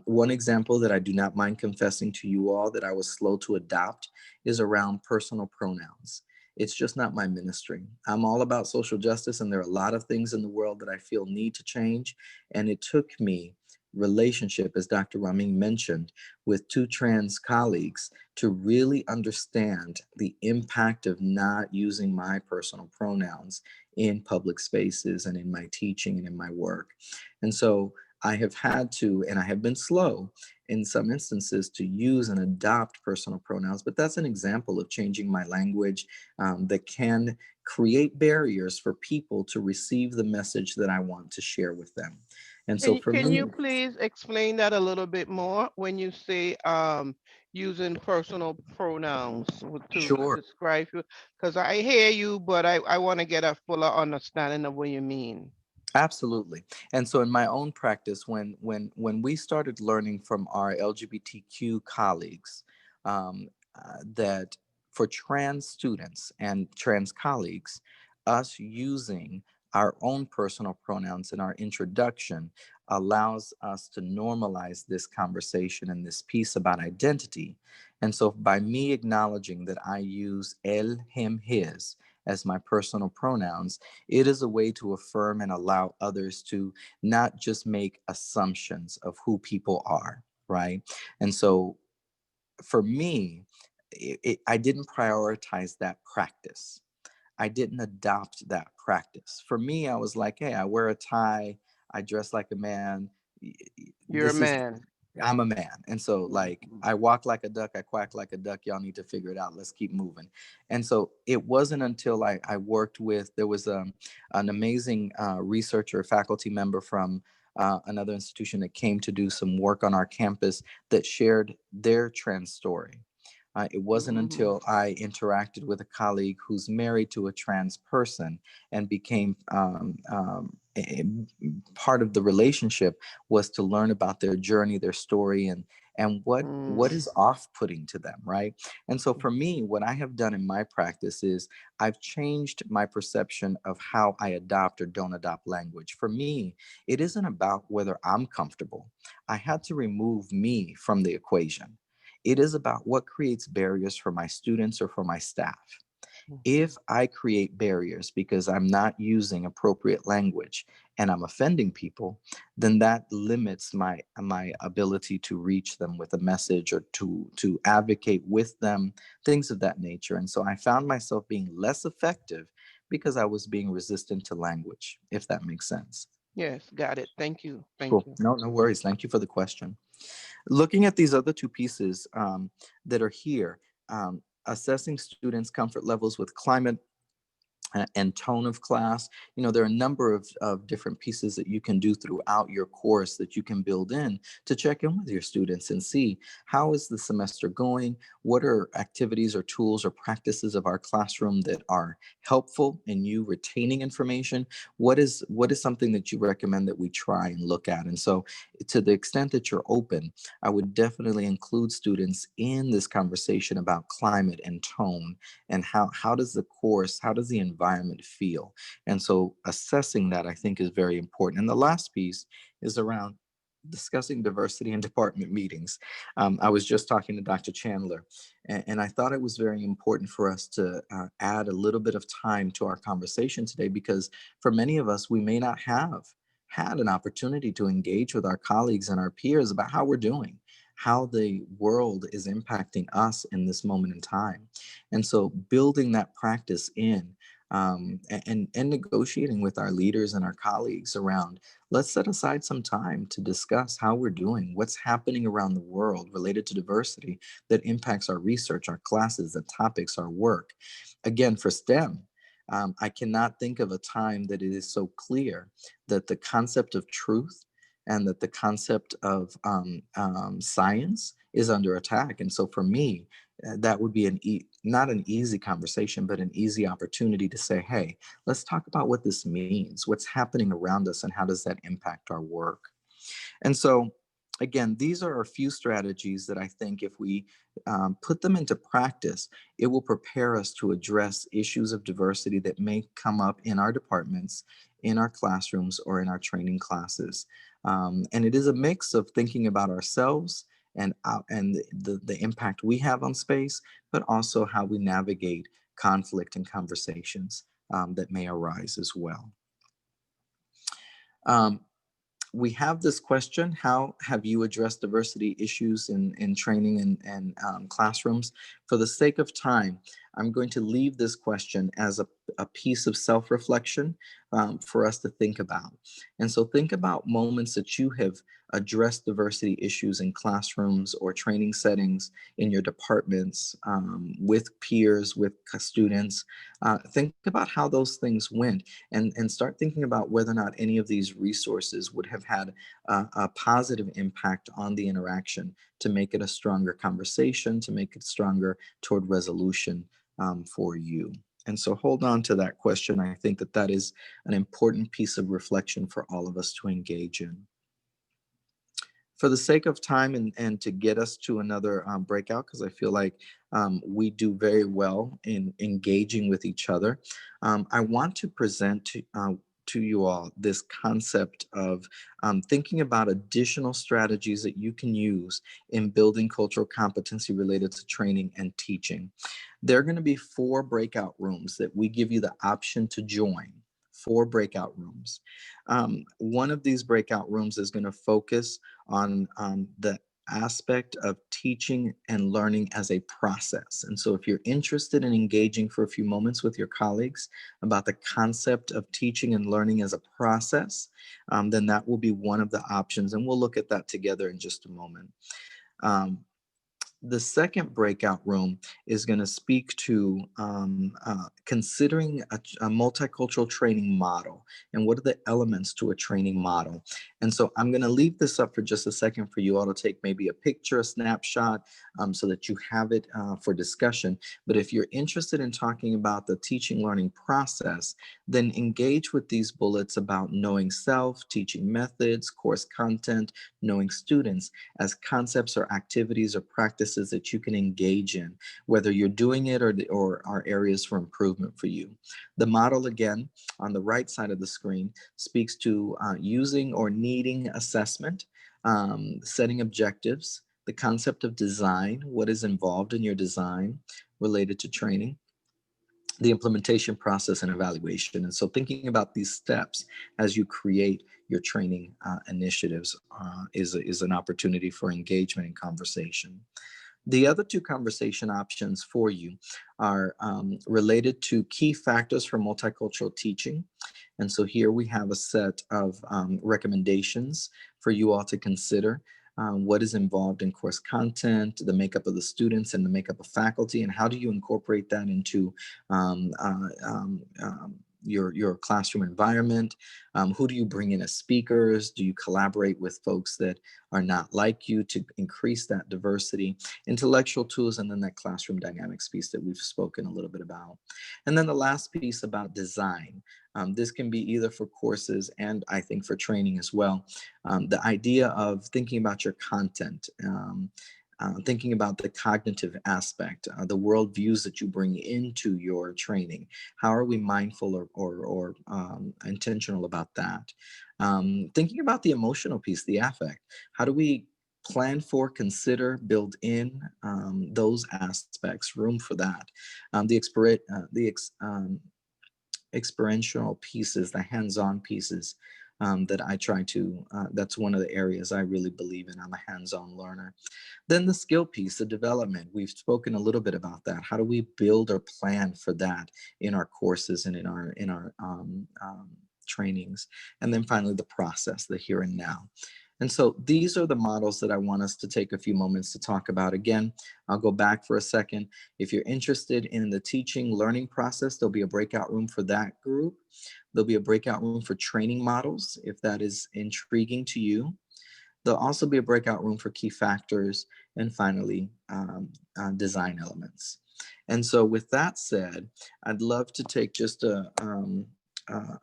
One example that I do not mind confessing to you all that I was slow to adopt is around personal pronouns. It's just not my ministry. I'm all about social justice, and there are a lot of things in the world that I feel need to change. And it took me relationship, as Dr. Ramin mentioned, with two trans colleagues to really understand the impact of not using my personal pronouns in public spaces and in my teaching and in my work. And so I have had to, and I have been slow in some instances to use and adopt personal pronouns, but that's an example of changing my language that can create barriers for people to receive the message that I want to share with them. And so for Can me, you please explain that a little bit more when you say using personal pronouns to sure. describe you? Because I hear you, but I want to get a fuller understanding of what you mean. Absolutely. And so in my own practice, when we started learning from our LGBTQ colleagues, that for trans students and trans colleagues, us using our own personal pronouns in our introduction allows us to normalize this conversation and this piece about identity. And so by me acknowledging that I use él, him, his as my personal pronouns, it is a way to affirm and allow others to not just make assumptions of who people are, right? And so for me, I didn't prioritize that practice. I didn't adopt that practice. For me, I was like, hey, I wear a tie, I dress like a man. You're a This is man. I'm a man. And so like Mhm. I walk like a duck, I quack like a duck. Y'all need to figure it out. Let's keep moving. And so it wasn't until I worked with, there was an amazing researcher, faculty member from another institution that came to do some work on our campus that shared their trans story. It wasn't Mhm. until I interacted with a colleague who's married to a trans person and became part of the relationship was to learn about their journey, their story, and what Mm. is off-putting to them, right? And so for me, what I have done in my practice is I've changed my perception of how I adopt or don't adopt language. For me, it isn't about whether I'm comfortable. I had to remove me from the equation. It is about what creates barriers for my students or for my staff. Mhm. If I create barriers because I'm not using appropriate language and I'm offending people, then that limits my ability to reach them with a message or to advocate with them, things of that nature. And so I found myself being less effective because I was being resistant to language, if that makes sense. Yes, got it. Thank you. Thank Cool. you. No, no worries. Thank you for the question. Looking at these other two pieces that are here, assessing students' comfort levels with climate and tone of class. You know, there are a number of different pieces that you can do throughout your course that you can build in to check in with your students and see how is the semester going, what are activities or tools or practices of our classroom that are helpful in you retaining information, what is something that you recommend that we try and look at. And so to the extent that you're open, I would definitely include students in this conversation about climate and tone and how does the course, how does the environment feel? And so assessing that I think is very important. And the last piece is around discussing diversity in department meetings. I was just talking to Dr. Chandler, and I thought it was very important for us to add a little bit of time to our conversation today, because for many of us, we may not have had an opportunity to engage with our colleagues and our peers about how we're doing, how the world is impacting us in this moment in time. And so building that practice in and negotiating with our leaders and our colleagues around, let's set aside some time to discuss how we're doing, what's happening around the world related to diversity that impacts our research, our classes, the topics, our work. Again, for STEM, I cannot think of a time that it is so clear that the concept of truth and that the concept of science is under attack. And so for me, that would be not an easy conversation, but an easy opportunity to say, hey, let's talk about what this means, what's happening around us, and how does that impact our work. And so, again, these are a few strategies that I think if we put them into practice, it will prepare us to address issues of diversity that may come up in our departments in our classrooms or in our training classes. And it is a mix of thinking about ourselves and the impact we have on space, but also how we navigate conflict and conversations that may arise as well. We have this question: how have you addressed diversity issues in training and classrooms? For the sake of time, I'm going to leave this question as a piece of self-reflection for us to think about. And so think about moments that you have addressed diversity issues in classrooms or training settings in your departments, with peers, with students. Think about how those things went, and start thinking about whether or not any of these resources would have had a positive impact on the interaction to make it a stronger conversation, to make it stronger toward resolution for you. And so hold on to that question. I think that that is an important piece of reflection for all of us to engage in. For the sake of time and to get us to another breakout, because I feel like we do very well in engaging with each other, I want to present to you all this concept of thinking about additional strategies that you can use in building cultural competency related to training and teaching. There are going to be 4 breakout rooms that we give you the option to join. 4 breakout rooms. One of these breakout rooms is going to focus on the aspect of teaching and learning as a process. And so if you're interested in engaging for a few moments with your colleagues about the concept of teaching and learning as a process, then that will be one of the options. And we'll look at that together in just a moment. The second breakout room is going to speak to considering a multicultural training model and what are the elements to a training model. And so I'm going to leave this up for just a second for you all to take maybe a picture, a snapshot, so that you have it for discussion. But if you're interested in talking about the teaching learning process, then engage with these bullets about knowing self, teaching methods, course content, knowing students as concepts or activities or practices that you can engage in, whether you're doing it or are areas for improvement for you. The model, again, on the right side of the screen, speaks to using or needing assessment, setting objectives, the concept of design, what is involved in your design related to training, the implementation process and evaluation. And so thinking about these steps as you create your training initiatives is an opportunity for engagement and conversation. The other 2 conversation options for you are related to key factors for multicultural teaching. And so here we have a set of recommendations for you all to consider. What is involved in course content, the makeup of the students and the makeup of faculty, and how do you incorporate that into your classroom environment? Who do you bring in as speakers? Do you collaborate with folks that are not like you to increase that diversity? Intellectual tools, and then that classroom dynamics piece that we've spoken a little bit about. And then the last piece about design. This can be either for courses and I think for training as well. The idea of thinking about your content, thinking about the cognitive aspect, the worldviews that you bring into your training. How are we mindful or intentional about that? Thinking about the emotional piece, the affect. How do we plan for, consider, build in those aspects, room for that? Experiential pieces, the hands-on pieces that I try to, that's one of the areas I really believe in. I'm a hands-on learner. Then the skill piece, the development, we've spoken a little bit about that. How do we build or plan for that in our courses and in our trainings? And then finally, the process, the here and now. And so these are the models that I want us to take a few moments to talk about. Again, I'll go back for a second. If you're interested in the teaching learning process, there'll be a breakout room for that group. There'll be a breakout room for training models, if that is intriguing to you. There'll also be a breakout room for key factors, and finally, design elements. And so with that said, I'd love to take just a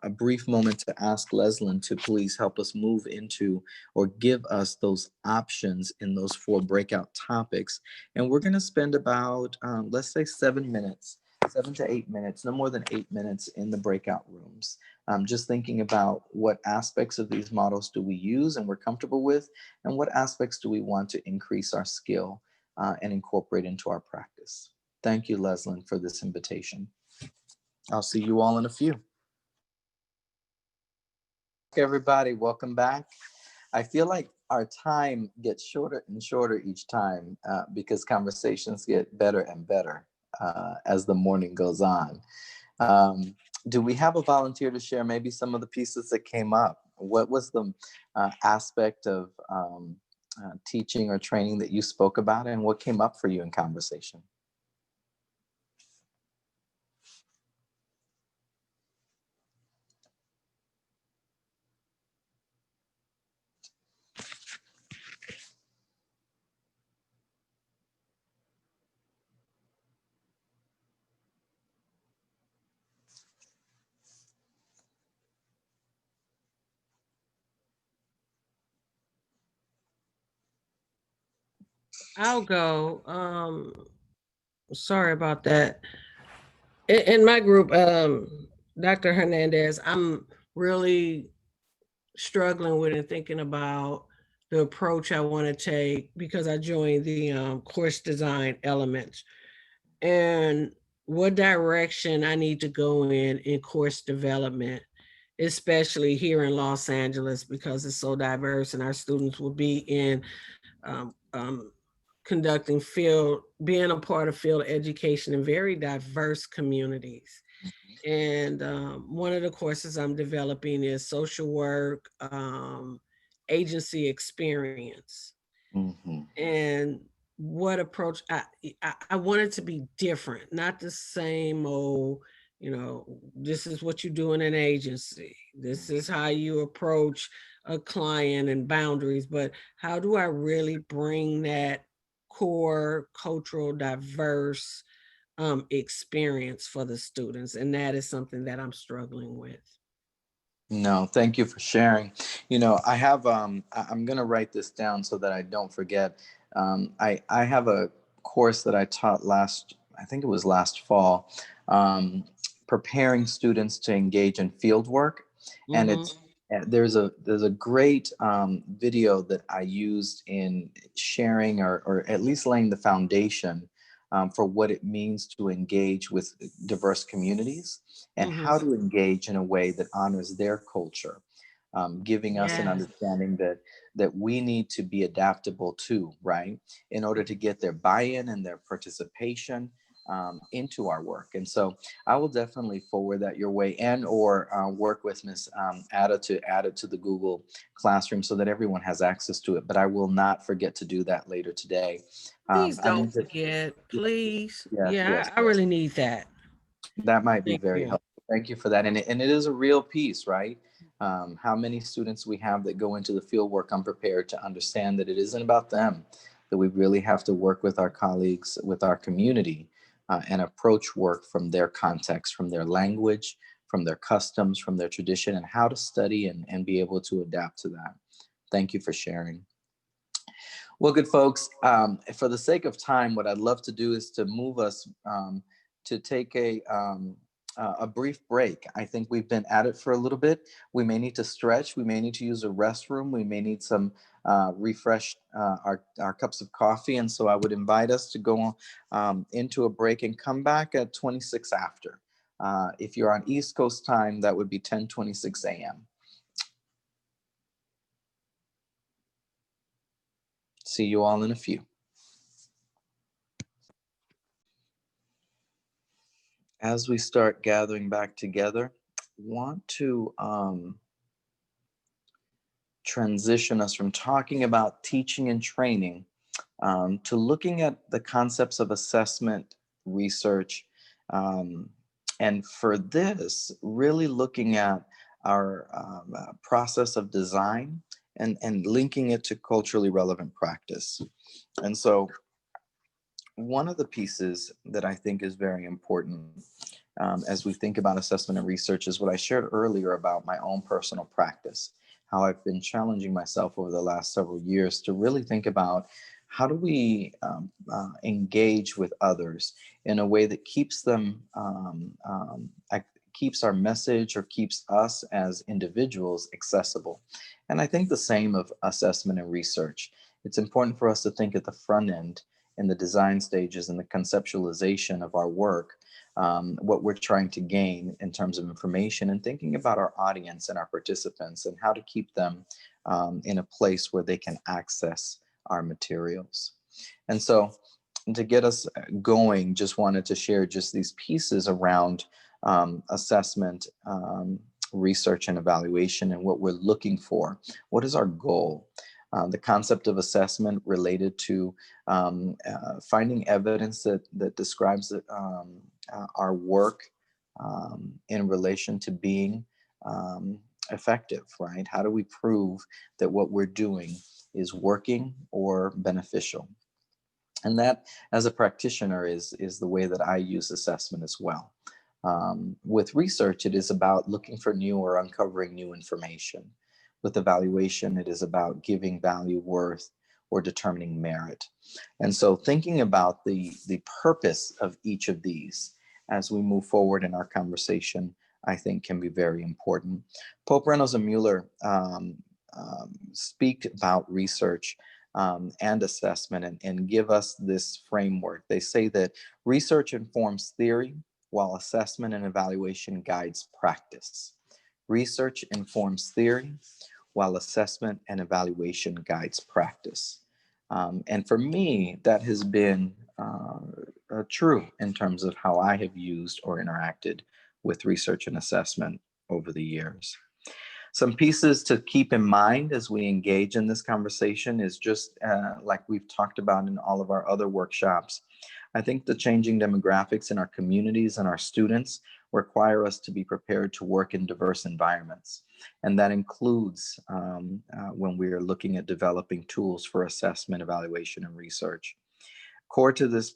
brief moment to ask Leslyn to please help us move into or give us those options in those 4 breakout topics. And we're going to spend about, let's say 7 minutes, 7 to 8 minutes, no more than 8 minutes in the breakout rooms. Just thinking about what aspects of these models do we use and we're comfortable with, and what aspects do we want to increase our skill and incorporate into our practice. Thank you, Leslyn, for this invitation. I'll see you all in a few. Everybody, welcome back. I feel like our time gets shorter and shorter each time because conversations get better and better as the morning goes on. Do we have a volunteer to share maybe some of the pieces that came up? What was the aspect of teaching or training that you spoke about, and what came up for you in conversation? I'll go. Sorry about that. In my group, Dr. Hernandez, I'm really struggling with and thinking about the approach I want to take because I joined the course design elements and what direction I need to go in course development, especially here in Los Angeles because it's so diverse and our students will be in um, um, conducting field, being a part of field education in very diverse communities. And one of the courses I'm developing is social work, agency experience. Mm-hmm. And what approach I want it to be different, not the same old, this is what you do in an agency. This is how you approach a client and boundaries, but how do I really bring that core cultural diverse experience for the students? And that is something that I'm struggling with. No, thank you for sharing. I have I'm going to write this down so that I don't forget. I have a course that I taught I think it was last fall, preparing students to engage in field work. And there's a great video that I used in sharing or at least laying the foundation for what it means to engage with diverse communities and how to engage in a way that honors their culture, giving us an understanding that we need to be adaptable too, right? In order to get their buy-in and their participation into our work. And so I will definitely forward that your way and or work with Ms. Ada to add it to the Google Classroom so that everyone has access to it. But I will not forget to do that later today. Please don't forget, please. Yes. I really need that. That might be Thank very you. helpful. Thank you for that. And it is a real piece, right? How many students we have that go into the field work unprepared to understand that it isn't about them, that we really have to work with our colleagues, with our community, and approach work from their context, from their language, from their customs, from their tradition, and how to study and be able to adapt to that. Thank you for sharing. Well, good folks, for the sake of time, what I'd love to do is to move us to take a brief break. I think we've been at it for a little bit. We may need to stretch. We may need to use a restroom. We may need some refresh our cups of coffee. And so I would invite us to go into a break and come back at 26 after. If you're on East Coast time, that would be 10:26 a.m. See you all in a few. As we start gathering back together, want to transition us from talking about teaching and training to looking at the concepts of assessment, research, and for this, really looking at our process of design and linking it to culturally relevant practice. And so one of the pieces that I think is very important as we think about assessment and research is what I shared earlier about my own personal practice, how I've been challenging myself over the last several years to really think about how do we engage with others in a way that keeps them keeps our message or keeps us as individuals accessible. And I think the same of assessment and research. It's important for us to think at the front end, in the design stages and the conceptualization of our work, what we're trying to gain in terms of information, and thinking about our audience and our participants and how to keep them in a place where they can access our materials. And so to get us going, just wanted to share just these pieces around assessment, research and evaluation, and what we're looking for. What is our goal? The concept of assessment related to finding evidence that describes our work in relation to being effective, right? How do we prove that what we're doing is working or beneficial? And that, as a practitioner, is the way that I use assessment as well. With research, it is about looking for new or uncovering new information. With evaluation, it is about giving value, worth, or determining merit. And so thinking about the purpose of each of these as we move forward in our conversation, I think can be very important. Pope, Reynolds, and Mueller speak about research and assessment and give us this framework. They say that research informs theory while assessment and evaluation guides practice. Research informs theory while assessment and evaluation guides practice. And for me, that has been true in terms of how I have used or interacted with research and assessment over the years. Some pieces to keep in mind as we engage in this conversation is just like we've talked about in all of our other workshops. I think the changing demographics in our communities and our students require us to be prepared to work in diverse environments. And that includes when we are looking at developing tools for assessment, evaluation, and research. Core to this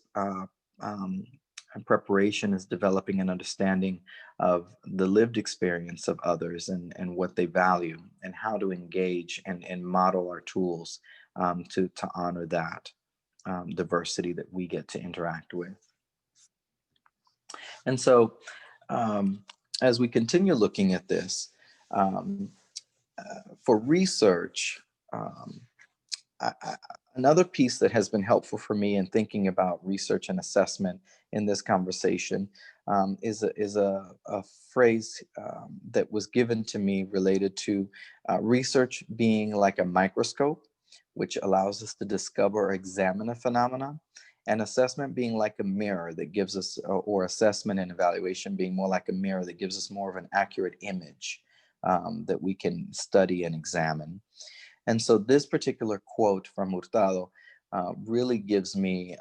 preparation is developing an understanding of the lived experience of others and what they value and how to engage and model our tools to honor that diversity that we get to interact with. And so as we continue looking at this, for research, another piece that has been helpful for me in thinking about research and assessment in this conversation is a phrase that was given to me related to research being like a microscope, which allows us to discover or examine a phenomena, and assessment being like a mirror that gives us, or assessment and evaluation being more like a mirror that gives us more of an accurate image that we can study and examine. And so this particular quote from Hurtado really gives me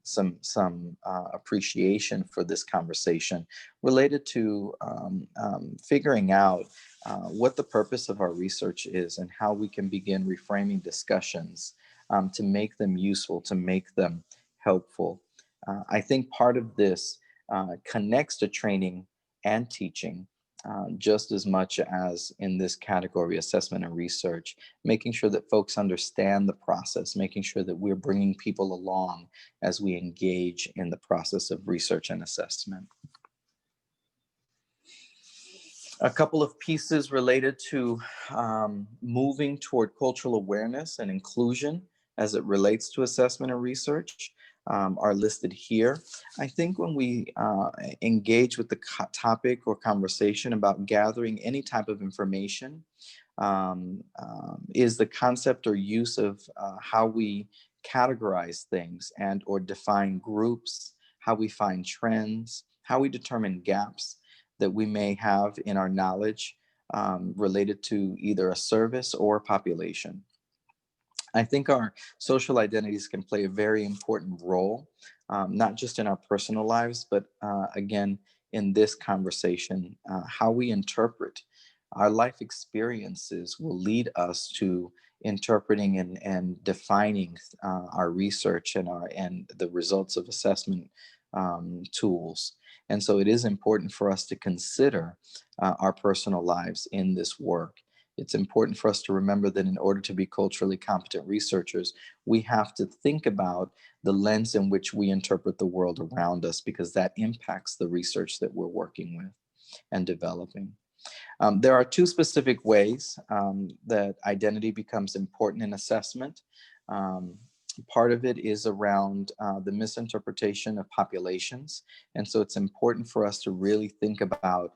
some appreciation for this conversation related to figuring out what the purpose of our research is and how we can begin reframing discussions to make them useful, to make them helpful. I think part of this connects to training and teaching just as much as in this category, assessment and research, making sure that folks understand the process, making sure that we're bringing people along as we engage in the process of research and assessment. A couple of pieces related to moving toward cultural awareness and inclusion as it relates to assessment and research are listed here. I think when we engage with the topic or conversation about gathering any type of information, is the concept or use of how we categorize things and or define groups, how we find trends, how we determine gaps that we may have in our knowledge related to either a service or a population. I think our social identities can play a very important role, not just in our personal lives, but again, in this conversation, how we interpret our life experiences will lead us to interpreting and defining our research and the results of assessment tools. And so it is important for us to consider our personal lives in this work. It's important for us to remember that in order to be culturally competent researchers, we have to think about the lens in which we interpret the world around us, because that impacts the research that we're working with. and developing. There are two specific ways that identity becomes important in assessment. Part of it is around the misinterpretation of populations. And so it's important for us to really think about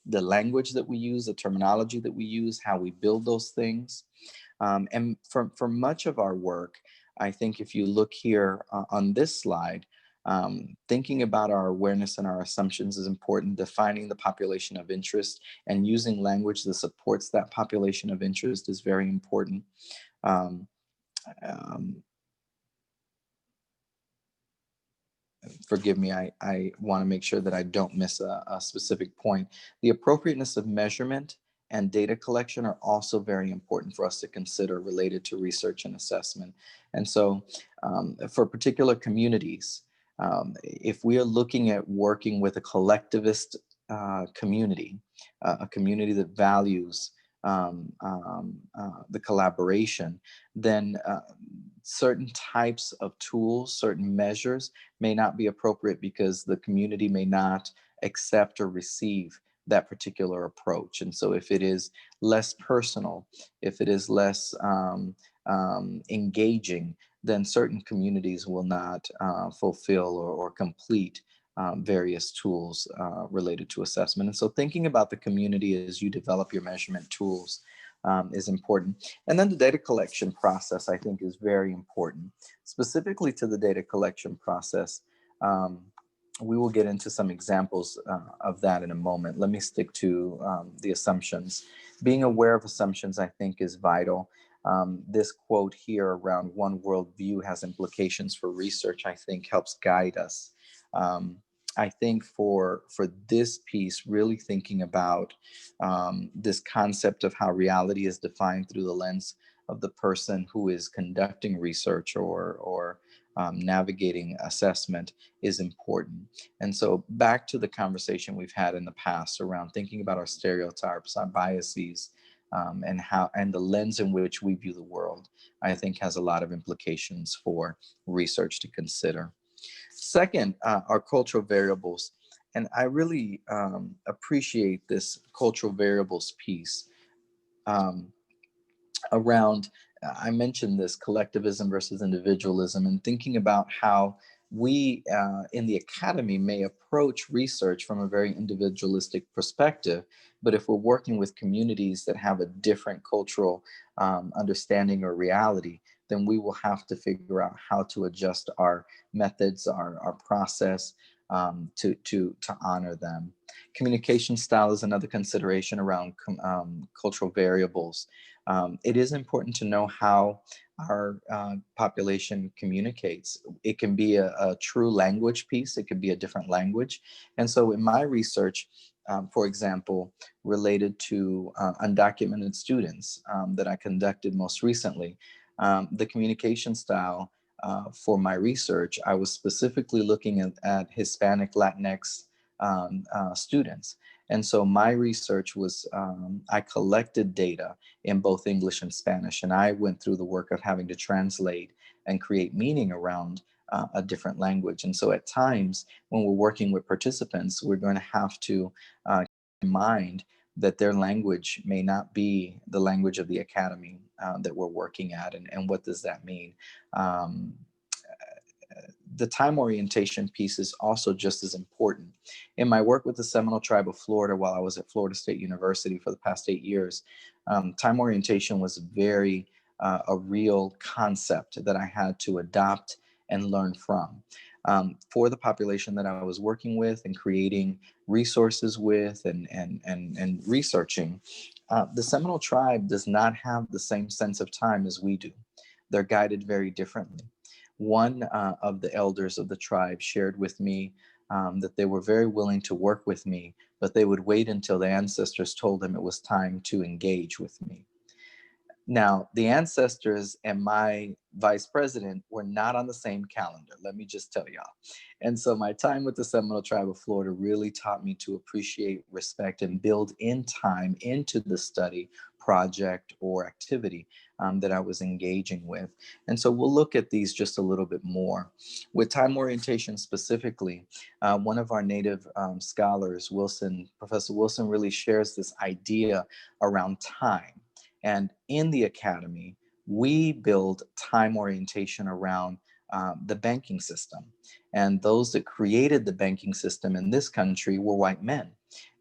the language that we use, the terminology that we use, how we build those things. And for much of our work, I think if you look here on this slide, thinking about our awareness and our assumptions is important. Defining the population of interest and using language that supports that population of interest is very important. Um, um, Forgive me, I want to make sure that I don't miss a specific point. The appropriateness of measurement and data collection are also very important for us to consider related to research and assessment. And so for particular communities, if we are looking at working with a collectivist community, a community that values the collaboration, then certain types of tools, certain measures may not be appropriate because the community may not accept or receive that particular approach. And so if it is less personal, if it is less engaging, then certain communities will not fulfill or complete various tools related to assessment. And so thinking about the community as you develop your measurement tools is important. And then the data collection process, I think, is very important. Specifically to the data collection process, we will get into some examples of that in a moment. Let me stick to the assumptions. Being aware of assumptions, I think, is vital. This quote here around one worldview has implications for research, I think helps guide us. I think for this piece, really thinking about this concept of how reality is defined through the lens of the person who is conducting research or navigating assessment is important. And so back to the conversation we've had in the past around thinking about our stereotypes, our biases, and the lens in which we view the world, I think has a lot of implications for research to consider. Second, are cultural variables. And I really appreciate this cultural variables piece around, I mentioned this collectivism versus individualism, and thinking about how we in the academy may approach research from a very individualistic perspective. But if we're working with communities that have a different cultural understanding or reality, then we will have to figure out how to adjust our methods, our process to honor them. Communication style is another consideration around cultural variables. It is important to know how our population communicates. It can be a true language piece. It could be a different language. And so in my research, for example, related to undocumented students that I conducted most recently, the communication style for my research, I was specifically looking at Hispanic Latinx students. And so my research was, I collected data in both English and Spanish, and I went through the work of having to translate and create meaning around a different language. And so at times when we're working with participants, we're going to have to keep in mind that their language may not be the language of the academy that we're working at. And what does that mean? The time orientation piece is also just as important. In my work with the Seminole Tribe of Florida while I was at Florida State University for the past 8 years, time orientation was very a real concept that I had to adopt and learn from. For the population that I was working with and creating resources with and researching, the Seminole Tribe does not have the same sense of time as we do. They're guided very differently. One of the elders of the tribe shared with me that they were very willing to work with me, but they would wait until the ancestors told them it was time to engage with me. Now, the ancestors and my vice president were not on the same calendar, let me just tell y'all. And so my time with the Seminole Tribe of Florida really taught me to appreciate, respect, and build in time into the study, project, or activity that I was engaging with. And so we'll look at these just a little bit more. With time orientation specifically, one of our native scholars, Professor Wilson, really shares this idea around time. And in the academy, we build time orientation around the banking system. And those that created the banking system in this country were white men.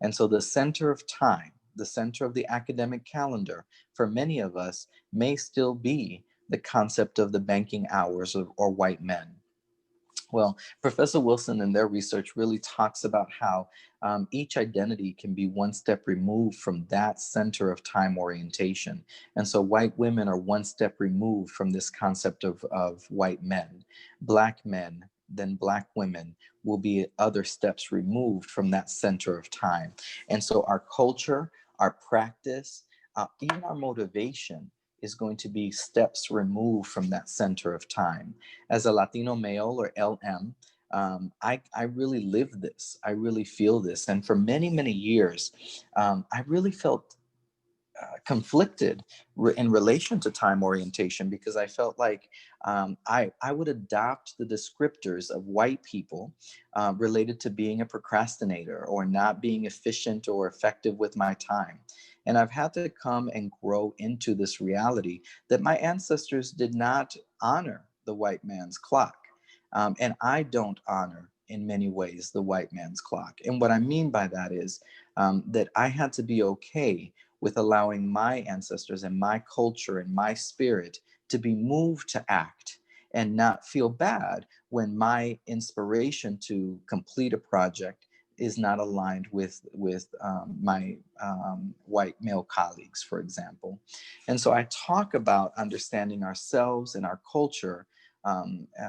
And so the center of time, the center of the academic calendar, for many of us, may still be the concept of the banking hours or white men. Well, Professor Wilson and their research really talks about how each identity can be one step removed from that center of time orientation. And so white women are one step removed from this concept of white men. Black men, then Black women will be other steps removed from that center of time. And so our culture, our practice, even our motivation is going to be steps removed from that center of time. As a Latino male, or LM, I really live this. I really feel this. And for many, many years, I really felt conflicted in relation to time orientation, because I felt like I would adopt the descriptors of white people related to being a procrastinator or not being efficient or effective with my time. And I've had to come and grow into this reality that my ancestors did not honor the white man's clock. And I don't honor, in many ways, the white man's clock. And what I mean by that is that I had to be okay with allowing my ancestors and my culture and my spirit to be moved to act, and not feel bad when my inspiration to complete a project is not aligned with my white male colleagues, for example. And so I talk about understanding ourselves and our culture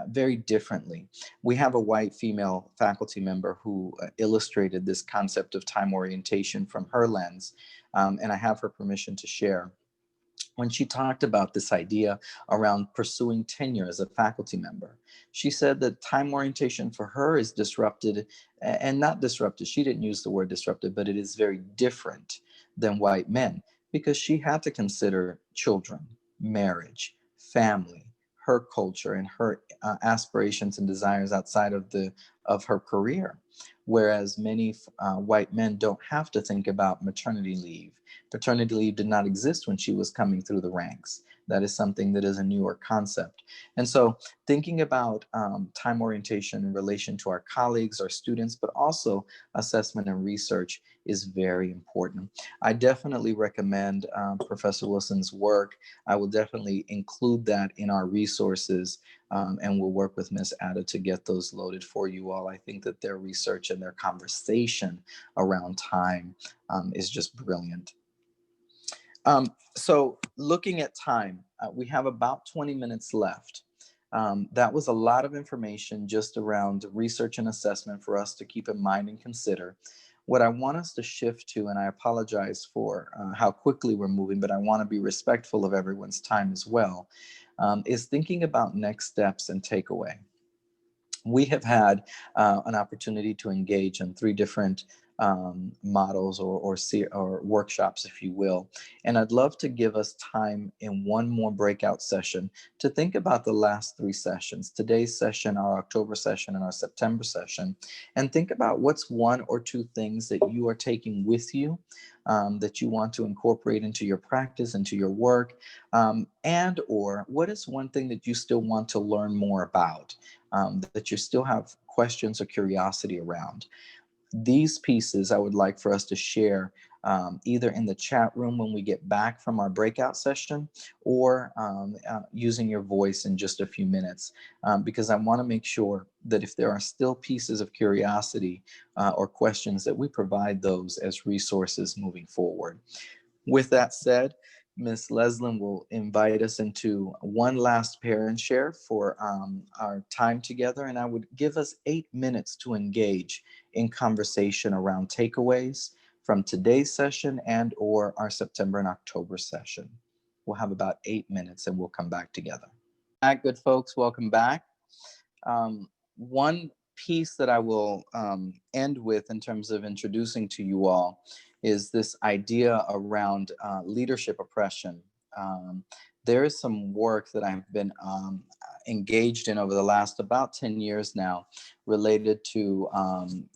very differently. We have a white female faculty member who illustrated this concept of time orientation from her lens, and I have her permission to share. When she talked about this idea around pursuing tenure as a faculty member, she said that time orientation for her is disrupted, and not disrupted, she didn't use the word disrupted, but it is very different than white men, because she had to consider children, marriage, family, her culture, and her aspirations and desires outside of her career. Whereas many white men don't have to think about maternity leave. Paternity leave did not exist when she was coming through the ranks. That is something that is a newer concept. And so thinking about time orientation in relation to our colleagues, our students, but also assessment and research is very important. I definitely recommend Professor Wilson's work. I will definitely include that in our resources, and we'll work with Ms. Ada to get those loaded for you all. I think that their research and their conversation around time is just brilliant. So looking at time, we have about 20 minutes left. That was a lot of information just around research and assessment for us to keep in mind and consider. What I want us to shift to, and I apologize for how quickly we're moving, but I want to be respectful of everyone's time as well, is thinking about next steps and takeaway. We have had an opportunity to engage in 3 different models or workshops, if you will. And I'd love to give us time in one more breakout session to think about the last 3 sessions, today's session, our October session, and our September session, and think about what's 1 or 2 things that you are taking with you that you want to incorporate into your practice, into your work, and or what is one thing that you still want to learn more about, that you still have questions or curiosity around. These pieces I would like for us to share either in the chat room when we get back from our breakout session, or using your voice in just a few minutes, because I want to make sure that if there are still pieces of curiosity or questions, that we provide those as resources moving forward. With that said, Ms. Leslin will invite us into one last parent share for our time together, and I would give us 8 minutes to engage in conversation around takeaways from today's session and or our September and October session. We'll have about 8 minutes and we'll come back together. All right, good folks, welcome back. One piece that I will end with in terms of introducing to you all is this idea around leadership oppression. there is some work that I've been engaged in over the last about 10 years now related to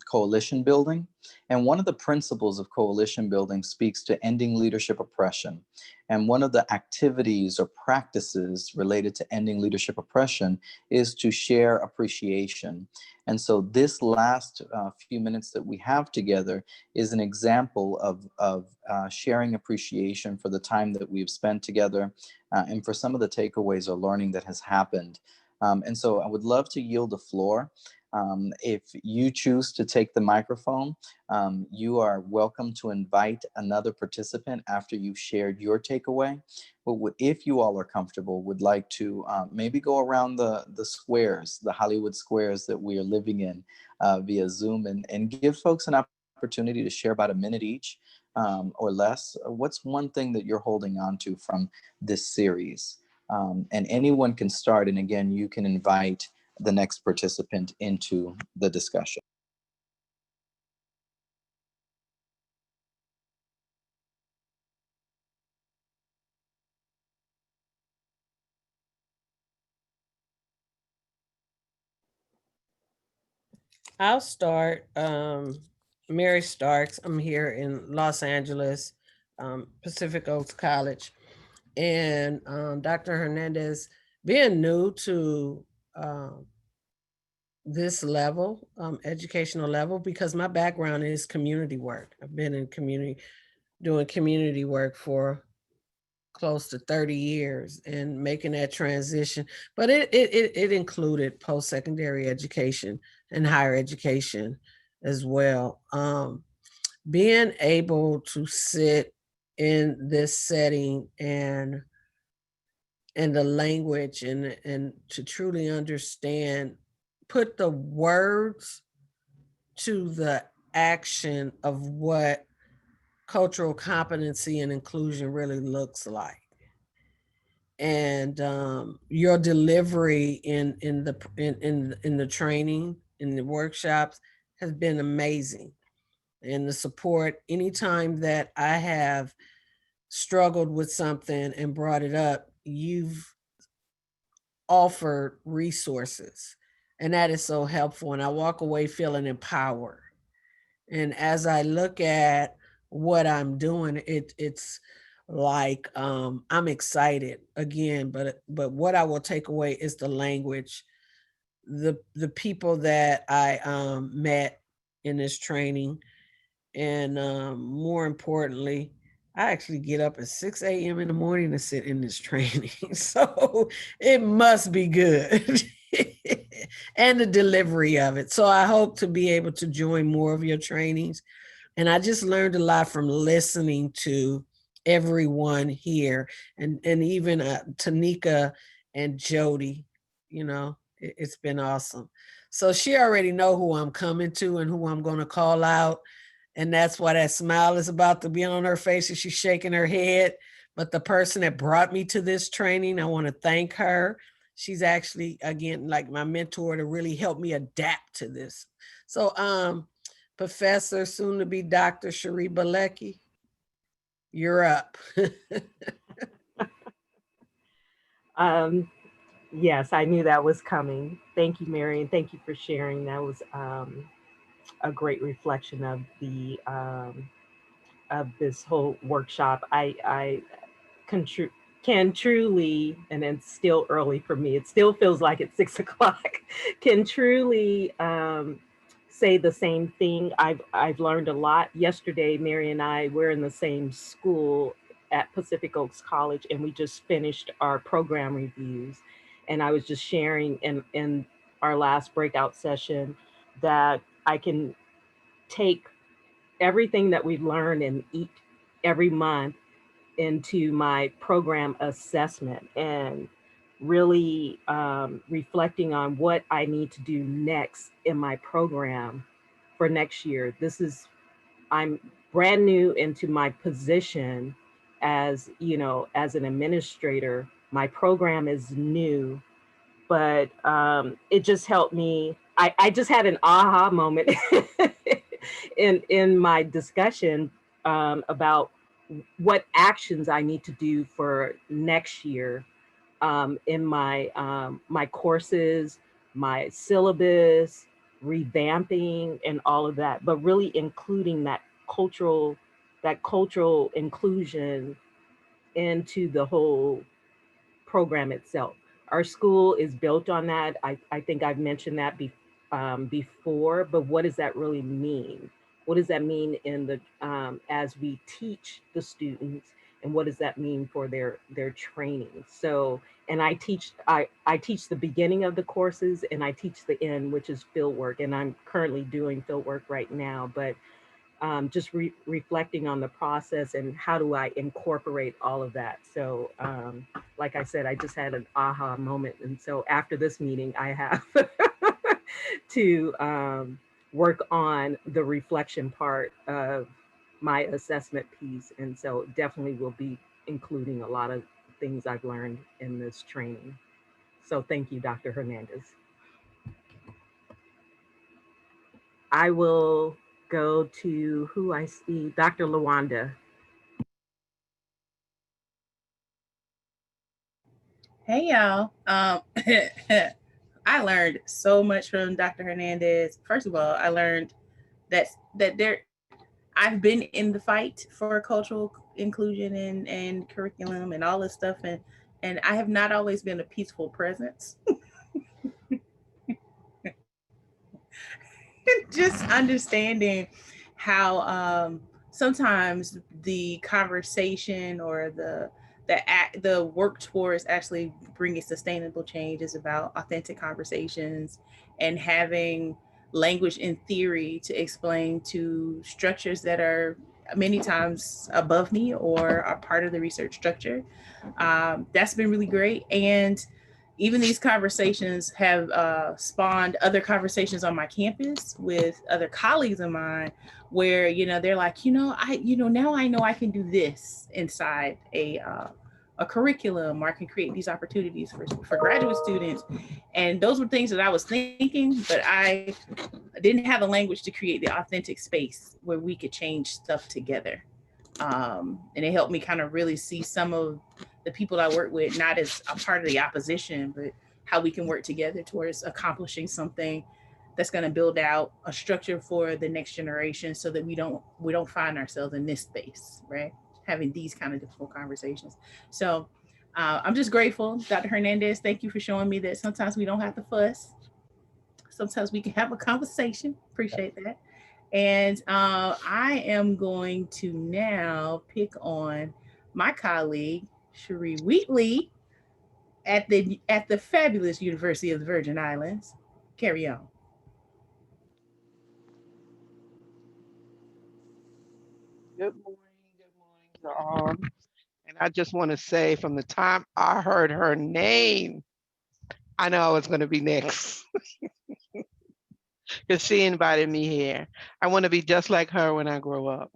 coalition building. And one of the principles of coalition building speaks to ending leadership oppression. And one of the activities or practices related to ending leadership oppression is to share appreciation. And so this last few minutes that we have together is an example of sharing appreciation for the time that we've spent together and for some of the takeaways or learning that has happened. And so I would love to yield the floor. If you choose to take the microphone, you are welcome to invite another participant after you've shared your takeaway. But if you all are comfortable, would like to maybe go around the squares, the Hollywood squares that we are living in via Zoom, and give folks an opportunity to share about a minute each or less. What's one thing that you're holding on to from this series? And anyone can start. And again, you can invite the next participant into the discussion. I'll start. Mary Starks. I'm here in Los Angeles, Pacific Oaks College. And Dr. Hernandez, being new to this level, educational level, because my background is community work. I've been in doing community work for close to 30 years and making that transition. But it included post-secondary education and higher education as well. Being able to sit in this setting and the language and to truly understand, put the words to the action of what cultural competency and inclusion really looks like. And your delivery in the training, in the workshops, has been amazing. And the support, anytime that I have struggled with something and brought it up, you've offered resources, and that is so helpful. And I walk away feeling empowered. And as I look at what I'm doing, it's like I'm excited again. But what I will take away is the language, the people that I met in this training, and more importantly, I actually get up at 6 a.m. in the morning to sit in this training. So it must be good. And the delivery of it. So I hope to be able to join more of your trainings. And I just learned a lot from listening to everyone here, and even Tanika and Jody. It's been awesome. So she already know who I'm coming to and who I'm going to call out. And that's why that smile is about to be on her face and she's shaking her head. But the person that brought me to this training, I want to thank her. She's actually, again, like my mentor to really help me adapt to this. So Professor, soon to be Dr. Cherie Balecki, you're up. Yes, I knew that was coming. Thank you, Mary, and thank you for sharing. That was a great reflection of this whole workshop. I can truly, and it's still early for me, it still feels like it's 6 o'clock, can truly say the same thing. I've learned a lot. Yesterday, Mary and I were in the same school at Pacific Oaks College, and we just finished our program reviews. And I was just sharing in our last breakout session that I can take everything that we learn and eat every month into my program assessment and really reflecting on what I need to do next in my program for next year. I'm brand new into my position as, as an administrator. My program is new, but it just helped me. I just had an aha moment in my discussion about what actions I need to do for next year, in my courses, my syllabus, revamping, and all of that. But really including cultural cultural inclusion into the whole program itself. Our school is built on that. I think I've mentioned that before, but what does that really mean? What does that mean in the as we teach the students, and what does that mean for their training? So, and I teach the beginning of the courses, and I teach the end, which is field work, and I'm currently doing field work right now. But just reflecting on the process and how do I incorporate all of that. So, like I said, I just had an aha moment. And so after this meeting, I have to work on the reflection part of my assessment piece. And so definitely will be including a lot of things I've learned in this training. So thank you, Dr. Hernandez. I will go to who I see, Dr. Lawanda. Hey y'all. I learned so much from Dr. Hernandez. First of all, I learned that that there I've been in the fight for cultural inclusion and curriculum and all this stuff, and I have not always been a peaceful presence. Just understanding how sometimes the conversation or the work towards actually bringing sustainable change is about authentic conversations and having language in theory to explain to structures that are many times above me or are part of the research structure. That's been really great. And even these conversations have spawned other conversations on my campus with other colleagues of mine where they're like, now I know I can do this inside a curriculum, or I can create these opportunities for graduate students. And those were things that I was thinking, but I didn't have the language to create the authentic space where we could change stuff together. And it helped me kind of really see some of the people I work with, not as a part of the opposition, but how we can work together towards accomplishing something that's going to build out a structure for the next generation, so that we don't find ourselves in this space, right? Having these kind of difficult conversations. So I'm just grateful, Dr. Hernandez. Thank you for showing me that sometimes we don't have to fuss. Sometimes we can have a conversation. Appreciate that. And I am going to now pick on my colleague, Cherie Wheatley, at the fabulous University of the Virgin Islands. Carry on. Good morning to all. And I just want to say, from the time I heard her name, I know I was going to be next because she invited me here. I want to be just like her when I grow up.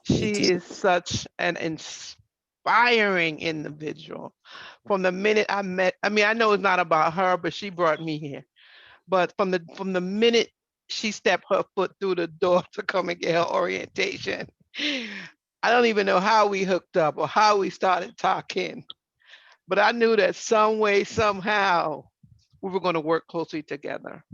She is such an inspiring individual. From the minute I met, I mean, I know it's not about her, but she brought me here. But from the minute she stepped her foot through the door to come and get her orientation, I don't even know how we hooked up or how we started talking. But I knew that some way, somehow, we were going to work closely together.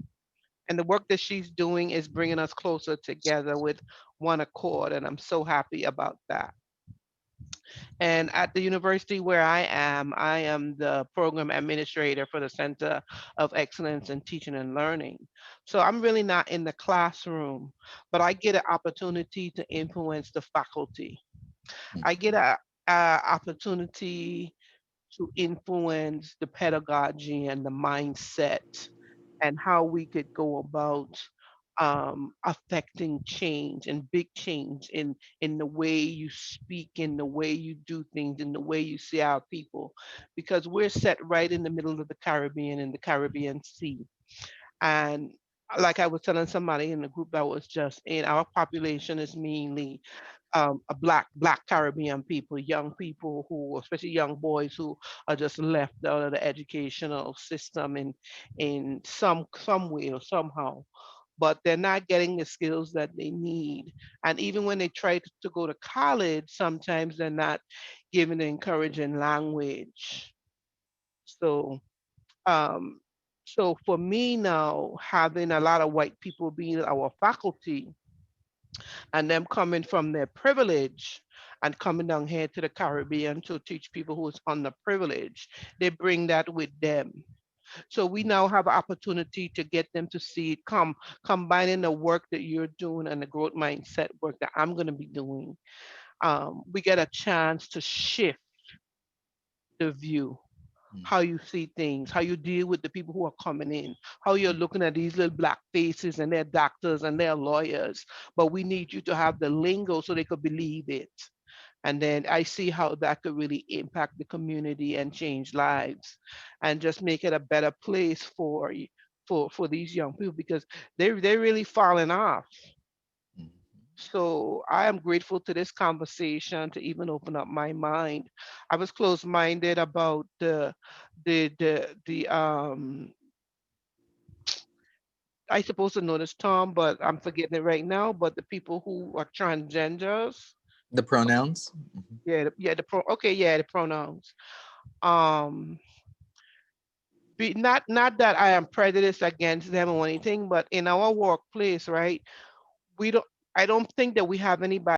And the work that she's doing is bringing us closer together with one accord. And I'm so happy about that. And at the university where I am the program administrator for the Center of Excellence in Teaching and Learning. So I'm really not in the classroom, but I get an opportunity to influence the faculty. I get a opportunity to influence the pedagogy and the mindset and how we could go about affecting change and big change in the way you speak, in the way you do things, in the way you see our people, because we're set right in the middle of the Caribbean and the Caribbean Sea. And like I was telling somebody in the group I was just in, our population is mainly a black Caribbean people, young people who, especially young boys who are just left out of the educational system in some way or somehow. but they're not getting the skills that they need. And even when they try to go to college, sometimes they're not given the encouraging language. So, um, so for me now, having a lot of white people being our faculty and them coming from their privilege and coming down here to the Caribbean to teach people who's underprivileged, they bring that with them. So we now have an opportunity to get them to see it come, combining the work that you're doing and the growth mindset work that I'm going to be doing. We get a chance to shift the view, Mm. how you see things, how you deal with the people who are coming in, how you're looking at these little black faces and they're doctors and they're lawyers, but we need you to have the lingo so they could believe it. And then I see how that could really impact the community and change lives and just make it a better place for for these young people because they're really falling off. Mhm. So I am grateful to this conversation to even open up my mind. I was closed-minded about the I supposed to know this term, but I'm forgetting it right now. But the people who are transgenders, The pronouns. Mhm. yeah, okay, yeah, the pronouns. Um, not that I am prejudiced against them or anything, but in our workplace, right? We don't. I don't think that we have anybody